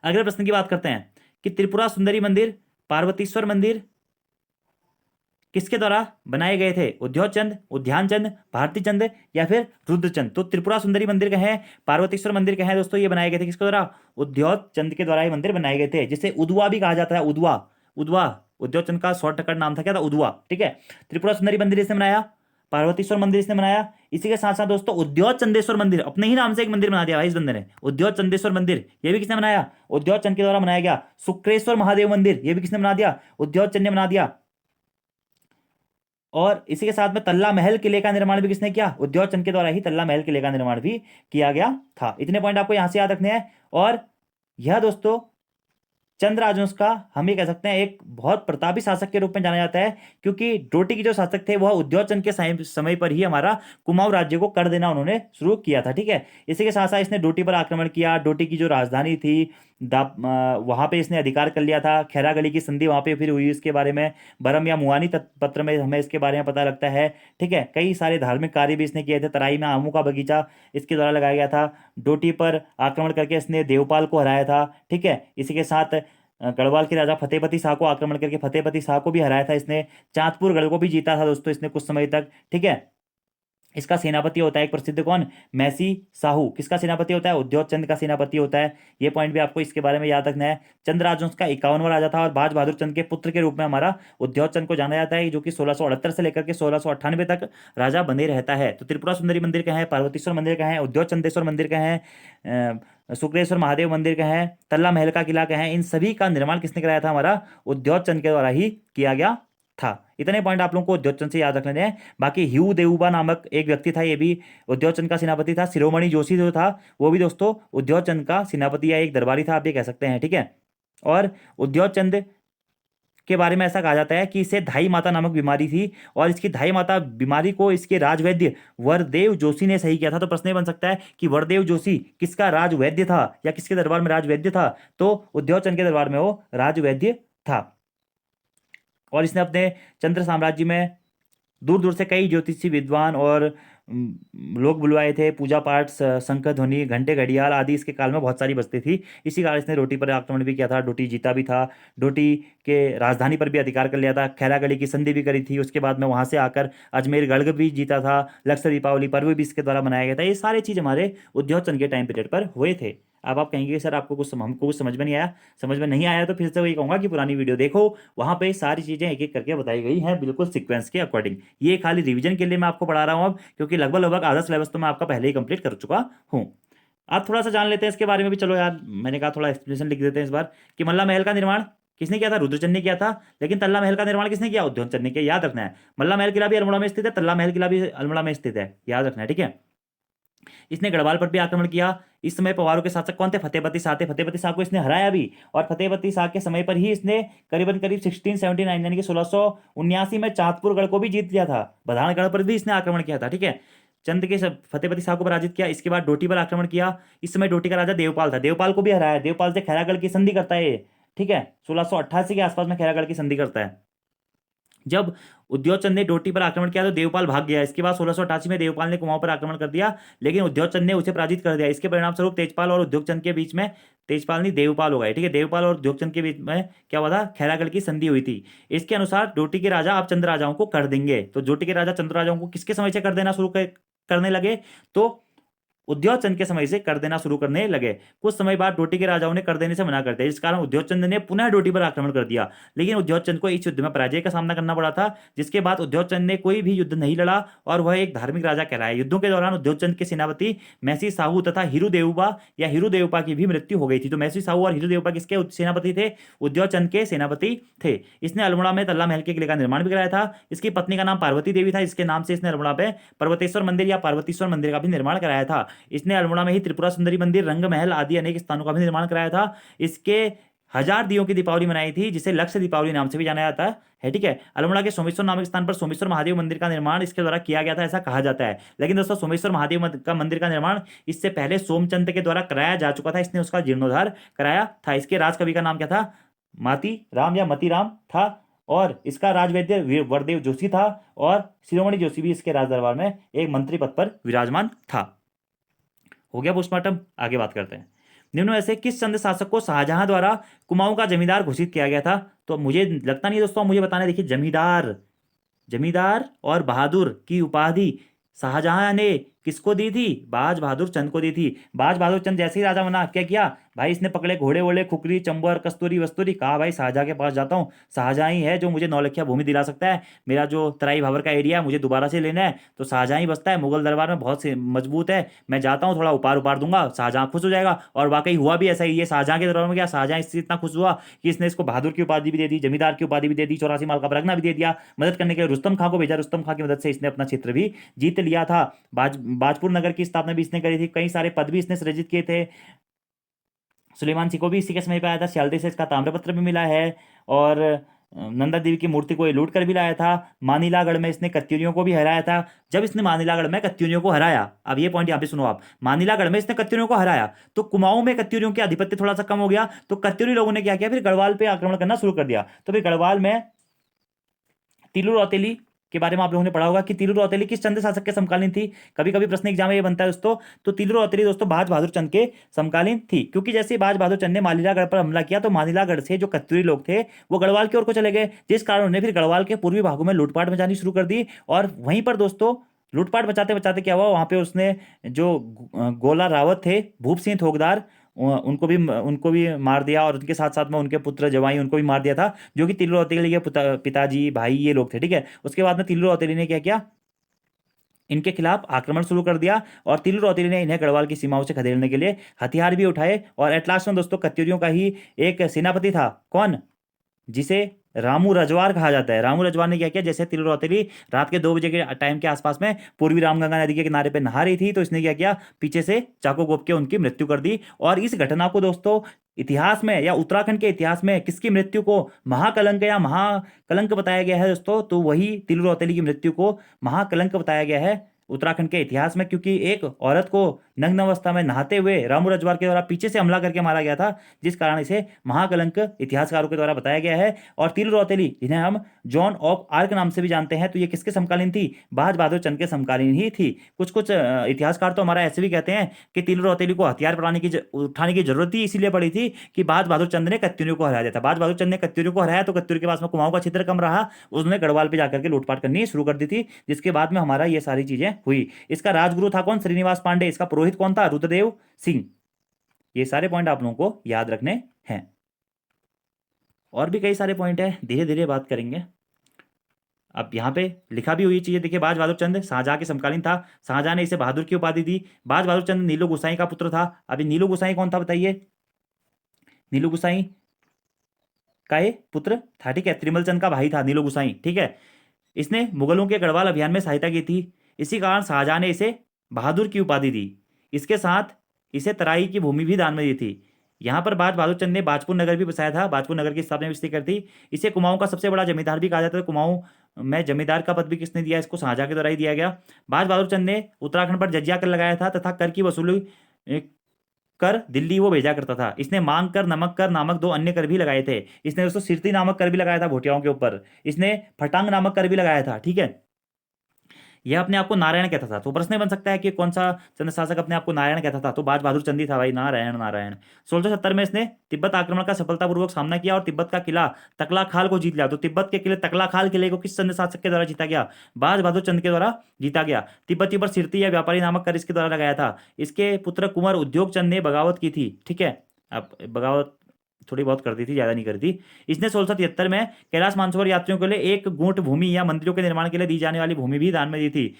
अगले प्रश्न की बात करते हैं कि त्रिपुरा सुंदरी मंदिर, पार्वतीश्वर मंदिर किसके द्वारा बनाए गए थे? उद्योगचंद, उद्यानचंद, भारतीचंद या फिर रुद्रचंद? तो त्रिपुरा सुंदरी मंदिर कहे, पार्वतीश्वर मंदिर कहे दोस्तों, ये बनाए गए थे किसके द्वारा? उद्योगचंद के द्वारा ये मंदिर बनाए गए थे, जिसे उदवा भी कहा जाता है। उदवा, उदवा, उद्योगचंद का शॉर्टकट नाम था क्या था? उदवा। ठीक है, त्रिपुरा सुंदरी मंदिर इसने बनाया, पार्वतीश्वर मंदिर इसने बनाया। इसी के साथ साथ दोस्तों उद्योग चंदेश्वर मंदिर, अपने ही नाम से एक मंदिर बना दिया भाई इस बंदे ने, उद्योग चंदेश्वर मंदिर, ये भी किसने बनाया? उद्योग चंद के द्वारा बनाया गया। शुक्रेश्वर महादेव मंदिर, ये भी किसने बना दिया? उद्योग चंद ने बना दिया। और इसी के साथ में तल्ला महल किले का निर्माण भी किसने किया? उद्योग चंद के द्वारा ही तल्ला महल किले का निर्माण भी किया गया था। इतने पॉइंट आपको यहां से याद रखने हैं। और यह दोस्तों चंद राजवंश का हम ये कह सकते हैं एक बहुत प्रतापी शासक के रूप में जाना जाता है, क्योंकि डोटी के जो शासक थे वह उद्योग चंद के समय पर ही हमारा कुमाऊं राज्य को कर देना उन्होंने शुरू किया था। ठीक है, इसी के साथ साथ इसने डोटी पर आक्रमण किया। डोटी की जो राजधानी थी वहां पे इसने अधिकार कर लिया था। खैरागली की संधि वहां पे फिर हुई, इसके बारे में बरम या मुआनी पत्र में हमें इसके बारे में पता लगता है। ठीक है, कई सारे धार्मिक कार्य भी इसने किए थे। तराई में आमों का बगीचा इसके द्वारा लगाया गया था। डोटी पर आक्रमण करके इसने देवपाल को हराया था। ठीक है, इसी के साथ गढ़वाल के राजा फतेहपति शाह को आक्रमण करके फतेहपति शाह को भी हराया था इसने। चांदपुर गढ़ को भी जीता था दोस्तों इसने कुछ समय तक। ठीक है, इसका सेनापति होता है एक प्रसिद्ध कौन? मैसी साहू। किसका सेनापति होता है? उद्योग चंद का सेनापति होता है। ये पॉइंट भी आपको इसके बारे में याद रखना है। चंद राजवंश का 51वां राजा था और बाज बहादुर चंद के पुत्र के रूप में हमारा उद्योग चंद को जाना जाता है, जो कि 1668 से लेकर के 1698 तक राजा बने रहता है। तो त्रिपुरा सुंदरी मंदिर का है, पार्वतीश्वर मंदिर का है, उद्योग चंदेश्वर मंदिर का है, शुक्रेश्वर महादेव मंदिर का है, तल्ला महल का किला का है, इन सभी का निर्माण किसने कराया था? हमारा उद्योग चंद के द्वारा ही किया गया था। इतने पॉइंट आप लोगों को उद्योग चंद से याद रख लेने हैं। बाकी ह्यू देवुबा नामक एक व्यक्ति था, ये भी उद्योग चंद का सेनापति था। शिरोमणि जोशी जो था वो भी दोस्तों उद्योग चंद का सेनापति या एक दरबारी था, आप ये कह सकते हैं। ठीक है, और उद्योग चंद के बारे में ऐसा कहा जाता है कि इसे धाई माता नामक बीमारी थी, और इसकी धाई माता बीमारी को इसके राजवैद्य वरदेव जोशी ने सही किया था। तो प्रश्न ये बन सकता है कि वरदेव जोशी किसका राजवैद्य था या किसके दरबार में राजवैद्य था? तो उद्योग चंद के दरबार में वो राजवैद्य था। और इसने अपने चंद्र साम्राज्य में दूर दूर से कई ज्योतिषी विद्वान और लोग बुलवाए थे, पूजा पाठ, शंख ध्वनि, घंटे, घड़ियाल आदि इसके काल में बहुत सारी बजती थी। इसी कारण इसने डोटी पर आक्रमण भी किया था, डोटी जीता भी था, डोटी के राजधानी पर भी अधिकार कर लिया था, खैरागढ़ी की संधि भी करी थी, उसके बाद में वहां से आकर अजमेरगढ़ भी जीता था, लक्ष्य दीपावली पर्व भी इसके द्वारा मनाया गया था। ये सारे चीज़ हमारे उद्योग चंद के टाइम पीरियड पर हुए थे। अब आप कहेंगे सर आपको हमको कुछ समझ में नहीं आया। समझ में नहीं आया तो फिर से वही कहूंगा कि पुरानी वीडियो देखो, वहां पे सारी चीजें एक एक करके बताई गई हैं बिल्कुल सीक्वेंस के अकॉर्डिंग। ये खाली रिवीजन के लिए मैं आपको पढ़ा रहा हूँ अब, क्योंकि लगभग लगभग आधा सिलेबस तो मैं आपका पहले ही कंप्लीट कर चुका हूँ। आप थोड़ा सा जान लेते हैं इसके बारे में भी। चलो यार, मैंने कहा थोड़ा एक्सप्लेनेशन लिख देते हैं इस बार कि मल्ला महल का निर्माण किसने किया था? रुद्रचंद ने किया था। लेकिन तल्ला महल का निर्माण किसने किया? उद्योगचंद ने किया। याद रखना है। मल्ला महल किला भी अल्मोड़ा में स्थित है, तल्ला महल किला भी अल्मोड़ा में स्थित है, याद रखना है, ठीक है। इसने गढ़वाल पर भी आक्रमण किया। इस समय पवारों के शासक कौन थे? फतेहपति शाह थे। फतेहपति शाह को इसने हराया भी, और फतेहपति शाह के समय पर ही इसने करीब 1679 यानी कि 1679 में चांदपुर गढ़ को भी जीत लिया था। बधानगढ़ पर भी इसने आक्रमण किया था, ठीक है। चंद के फतेहपति शाह को पराजित किया। इसके बाद डोटी पर आक्रमण किया। इस समय डोटी का राजा देवपाल था, देवपाल को भी हराया। देवपाल से खैरागढ़ की संधि करता है ये, ठीक है। 1688 के आसपास में खैरागढ़ की संधि करता है। जब उद्योगचंद ने डोटी पर आक्रमण किया तो देवपाल भाग गया। इसके बाद 1688 में देवपाल ने कुमाऊं पर आक्रमण कर दिया, लेकिन उद्योगचंद ने उसे पराजित कर दिया। इसके परिणाम स्वरूप तेजपाल और उद्योगचंद के बीच में, तेजपाल नहीं देवपाल हो गए, ठीक है, देवपाल और उद्योगचंद के बीच में क्या हुआ था? खैरागढ़ की संधि हुई थी। इसके अनुसार डोटी के राजा अब चंद्र राजाओं को कर देंगे। तो डोटी के राजा चंद्र राजाओं को किसके समय से कर देना शुरू करने लगे? तो उद्योगचंद के समय से कर देना शुरू करने लगे। कुछ समय बाद डोटी के राजाओं ने कर देने से मना कर दिया, इस कारण उद्योगचंद ने पुनः डोटी पर आक्रमण कर दिया। लेकिन उद्योगचंद को इस युद्ध में पराजय का सामना करना पड़ा था, जिसके बाद उद्योगचंद ने कोई भी युद्ध नहीं लड़ा और वह एक धार्मिक राजा कहलाया। युद्धों के दौरान उद्योगचंद के सेनापति मैसी साहू तथा हीरू देवपा या हीरू देवपा की भी मृत्यु हो गई थी। तो मैसी साहू और हीरू देवपा किसके सेनापति थे? उद्योगचंद के सेनापति थे। इसने अल्मोड़ा में तल्ला महल के किले का निर्माण भी कराया था। इसकी पत्नी का नाम पार्वती देवी था, इसके नाम से इसने अल्मोड़ा पे पर्वतेश्वर मंदिर या पार्वतीश्वर मंदिर का भी निर्माण कराया था। इसने अल्मोड़ा में ही त्रिपुरा सुंदरी मंदिर, रंग महल आदि अनेक स्थानों का भी निर्माण कराया था। इसके 1000 दियों की दीपावली मनाई थी, जिसे लक्ष्य दीपावली नाम से भी जाना जाता है, ठीक है। अल्मोड़ा के सोमेश्वर नामक स्थान पर सोमेश्वर महादेव मंदिर का निर्माण इसके द्वारा किया गया था, ऐसा कहा जाता है। लेकिन दोस्तों सोमेश्वर महादेव का मंदिर का निर्माण इससे पहले सोमचंद के द्वारा कराया जा चुका था, इसने उसका जीर्णोद्धार कराया था। इसके राजकवि का नाम क्या था? माती राम या मती राम था, और इसका राजवैद्य वरदेव जोशी था, और शिरोमणि जोशी भी इसके राज दरबार में एक मंत्री पद पर विराजमान था। हो गया पोस्टमार्टम, आगे बात करते हैं। निम्न में से किस चंद शासक को शाहजहां द्वारा कुमाऊं का जमींदार घोषित किया गया था? तो मुझे लगता नहीं दोस्तों, मुझे बताना। देखिए, जमींदार और बहादुर की उपाधि शाहजहां ने किसको दी थी? बाज बहादुर चंद को दी थी। बाज बहादुर चंद जैसे ही राजा बना, क्या किया भाई? इसने पकड़े घोड़े वोड़े, खुकरी, चंबर, कस्तूरी वस्तूरी, कहा भाई शाहजहां के पास जाता हूँ, शाहजहां ही है जो मुझे 9 लखिया भूमि दिला सकता है। मेरा जो तराई भाबर का एरिया है मुझे दोबारा से लेना है, तो शाहजहां ही बसता है। मुगल दरबार में बहुत से मजबूत है, मैं जाता हूँ, थोड़ा उपार दूंगा, शाहजहां खुश हो जाएगा। और वाकई हुआ भी ऐसा ही। ये शाहजहां के दरबार में गया, शाहजहां इससे इतना खुश हुआ कि इसने इसको बहादुर की उपाधि भी दे दी, जमींदार की उपाधि भी दे दी, 84 माल का परगना भी दे दिया। मदद करने के लिए रुस्तम खां को भेजा, रुस्तम खां की मदद से इसने अपना क्षेत्र भी जीत लिया था। बाजपुर नगर की स्थापना भी इसने करी थी। कई सारे पद भी इसने सृजित किए थे। सुलेमान सिंह को भी इसी के समय पे आया था। सियालदे से इसका ताम्रपत्र भी मिला है, और नंदा देवी की मूर्ति को ये लूट कर भी लाया था। मानिलागढ़ में इसने कत्यूरियों को भी हराया था। जब इसने मानिलागढ़ में कत्यूरियों को हराया, अब ये पॉइंट यहाँ पे सुनो आप, मानिलागढ़ में इसने कत्यूरियों को हराया तो कुमाऊं में कत्यूरियों के आधिपत्य थोड़ा सा कम हो गया। तो कत्यूरी लोगों ने क्या किया? फिर गढ़वाल पे आक्रमण करना शुरू कर दिया। तो फिर गढ़वाल में तिलू रौतेली के बारे में आप लोगों ने पढ़ा होगा कि तिलू रौतेली किस चंद शासक के समकालीन थी। कभी कभी प्रश्न एग्जाम में ये बनता है दोस्तों। तो तिलू रौतेली दोस्तों बाज बहादुर चंद के समकालीन थी, क्योंकि जैसे बाज बहादुर चंद ने मानिलागढ़ पर हमला किया तो मानिलागढ़ से जो कत्यूरी लोग थे वो गढ़वाल की ओर को चले गए, जिस कारण उन्होंने फिर गढ़वाल के पूर्वी भागों में लूटपाट मचानी शुरू कर दी। और वहीं पर दोस्तों लूटपाट बचाते बचाते क्या हुआ, वहां पे उसने जो गोला रावत थे, भूप सिंह थोकदार, उनको भी मार दिया, और उनके साथ साथ में उनके पुत्र जवाई उनको भी मार दिया था, जो कि तिलू रौतेली के पिताजी भाई ये लोग थे, ठीक है। उसके बाद में तिलू रौतेली ने क्या किया? इनके खिलाफ आक्रमण शुरू कर दिया, और तिलू रौतेली ने इन्हें गढ़वाल की सीमाओं से खदेड़ने के लिए हथियार भी उठाए। और एट लास्ट में दोस्तों कत्यूरियों का ही एक सेनापति था, कौन? जिसे रामू रजवार कहा जाता है। रामू रजवार ने क्या किया? जैसे तिलू रौतेली रात के 2 बजे के टाइम के आसपास में पूर्वी रामगंगा नदी के किनारे पे नहा रही थी, तो इसने क्या किया? पीछे से चाकू घोंप के उनकी मृत्यु कर दी। और इस घटना को दोस्तों इतिहास में या उत्तराखंड के इतिहास में किसकी मृत्यु को महाकलंक या महाकलंक बताया गया है दोस्तों? तो वही तिलू रौतेली की मृत्यु को महाकलंक बताया गया है उत्तराखंड के इतिहास में, क्योंकि एक औरत को नग्न अवस्था में नहाते हुए रामू रजवार के द्वारा पीछे से हमला करके मारा गया था, जिस कारण इसे महाकलंक इतिहासकारों के द्वारा बताया गया है। और तिल रौतेली, जिन्हें हम जॉन ऑफ आर्क नाम से भी जानते हैं, तो ये किसके समकालीन थी? बाज बहादुर चंद के समकालीन ही थी। कुछ कुछ इतिहासकार तो हमारा ऐसे भी कहते हैं कि तिल रौतेली को हथियार उठाने की जरूरत ही इसीलिए पड़ी थी कि बाज बहादुर चंद ने कत्यूरियों को हरा दिया था। बाज बहादुर चंद ने कत्यूरियों को हराया तो कत्यूरी के पास में कुमाऊं का क्षेत्र कम रहा, उसने गढ़वाल पे जाकर के लूटपाट करनी शुरू कर दी थी, जिसके बाद में हमारा ये सारी चीजें हुई। इसका राजगुरु था कौन? श्रीनिवास पांडे। इसका पुरोहित कौन था? रुद्रदेव सिंह। ये सारे पॉइंट आप लोगों को याद रखने हैं। और भी कई सारे पॉइंट है, धीरे धीरे बात करेंगे। अब यहाँ पे लिखा भी हुई चीजें देखिए, बाज बहादुर चंद शाहजहां के समकालीन था, शाहजहां ने इसे बहादुर की उपाधि दी। बाज बहादुर चंद नीलू गोसाई का पुत्र था। अभी नीलू गोसाई कौन था बताइए? नीलू गोसाई का ये पुत्र था, ठीक है, त्रिमल चंद का भाई था नीलू गोसाई, ठीक है। इसने मुगलों के गढ़वाल अभियान में सहायता की थी, इसी कारण शाहजहां ने इसे बहादुर की उपाधि दी। इसके साथ इसे तराई की भूमि भी दान में दी थी। यहाँ पर बाज बहादुर चंद ने बाजपुर नगर भी बसाया था, बाजपुर नगर की स्थापना भी इसने कर थी। इसे कुमाऊं का सबसे बड़ा जमींदार भी कहा जाता है। कुमाऊं में जमींदार का पद भी किसने दिया? इसको शाहजहां के द्वारा ही दिया गया। बाज बहादुर चंद ने उत्तराखंड पर जजिया कर लगाया था तथा कर की वसूली कर दिल्ली वो भेजा करता था। इसने मांग कर, नमक कर नामक दो अन्य कर भी लगाए थे। इसने दोस्तों सिरती नामक कर भी लगाया था भोटियाओं के ऊपर। इसने फटांग नामक कर भी लगाया था, ठीक है। यह अपने आप को नारायण कहता था। तो प्रश्न बन सकता है कि कौन सा चंद्र शासक अपने आप को नारायण कहता था? तो बाज बहादुर चंद ही था भाई, नारायण नारायण। 1670 में इसने तिब्बत आक्रमण का सफलतापूर्वक सामना किया और तिब्बत का किला तकला खाल को जीत लिया। तो तिब्बत के किले तकला खाल किले को किस चंद्र शासक के द्वारा जीता गया? बाज बहादुर चंद के द्वारा जीता गया। तिब्बती पर सिरती या व्यापारी नामक कर इसके द्वारा लगाया था। इसके पुत्र कुंवर उद्योग चंद ने बगावत की थी, ठीक है। अब बगावत थोड़ी बहुत कर दी थी, ज्यादा नहीं कर दी। इसने 1673 में कैलाश मानसरोवर यात्रियों के लिए एक गुंट भूमि या मंदिरों के निर्माण के लिए दी जाने वाली भूमि भी दान में दी थी,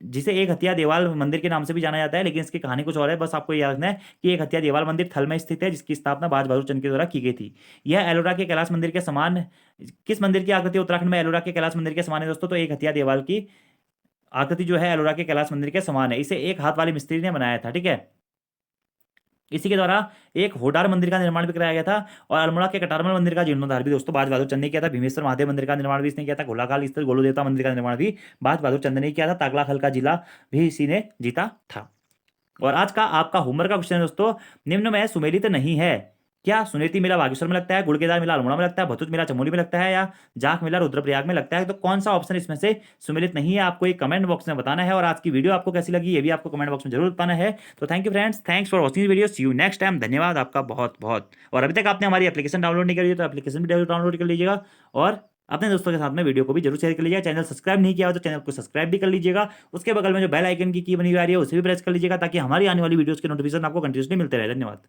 जिसे एक हथिया देवाल मंदिर के नाम से भी जाना जाता है। लेकिन इसकी कहानी कुछ और है, बस आपको याद रखना है कि एक हथिया देवाल मंदिर थल में स्थित है, जिसकी स्थापना बाज बहादुर चंद के द्वारा की गई थी। यह एलोरा के कैलाश मंदिर के समान, किस मंदिर की आकृति उत्तराखंड में एलोरा के कैलाश मंदिर के समान है दोस्तों? तो एक हथिया देवाल की आकृति जो है एलोरा के कैलाश मंदिर के समान है। इसे एक हाथ वाली मिस्त्री ने बनाया था, ठीक है। इसी के द्वारा एक होडार मंदिर का निर्माण भी कराया गया था और अल्मोड़ा के कटारमल मंदिर का जीर्णोद्धार भी दोस्तों बाज बहादुर चंद ने किया था। भीमेश्वर महादेव मंदिर का निर्माण भी इसने किया था। घोलाखाल स्थित गोलू देवता मंदिर का निर्माण भी बाज बहादुर चंद ने किया था। तागलाखल का जिला भी इसी ने जीता था। और आज का आपका होमवर्क का क्वेश्चन है दोस्तों, निम्न में सुमेलित नहीं है। क्या सुनेती मेला बागेश्वर में लगता है, गुड़केदार मेला अल्मोड़ा में लगता है, भतुत मेला चमोली में लगता है, या जाख मेला रुद्रप्रयाग में लगता है? तो कौन सा ऑप्शन इसमें से सुमेलित नहीं है, आपको एक कमेंट बॉक्स में बताना है। और आज की वीडियो आपको कैसी लगी ये भी आपको कमेंट बॉक्स में जरूर बताना है। तो thank you friends, thanks for watching video, see you next time. धन्यवाद आपका बहुत बहुत। और अभी तक आपने हमारी एप्लीकेशन डाउनलोड नहीं करी तो एप्लीकेशन भी डाउनलोड कर लीजिएगा और अपने दोस्तों के साथ में वीडियो को भी जरूर शेयर कर लीजिएगा। चैनल सब्सक्राइब नहीं किया हो तो चैनल को सब्सक्राइब भी कर लीजिएगा। उसके बगल में जो बेल आइकन की बनी हुई आ रही है उसे भी प्रेस कर लीजिएगा, ताकि हमारी आने वाली वीडियोस के नोटिफिकेशन आपको कंटिन्यूसली मिलते रहे। धन्यवाद।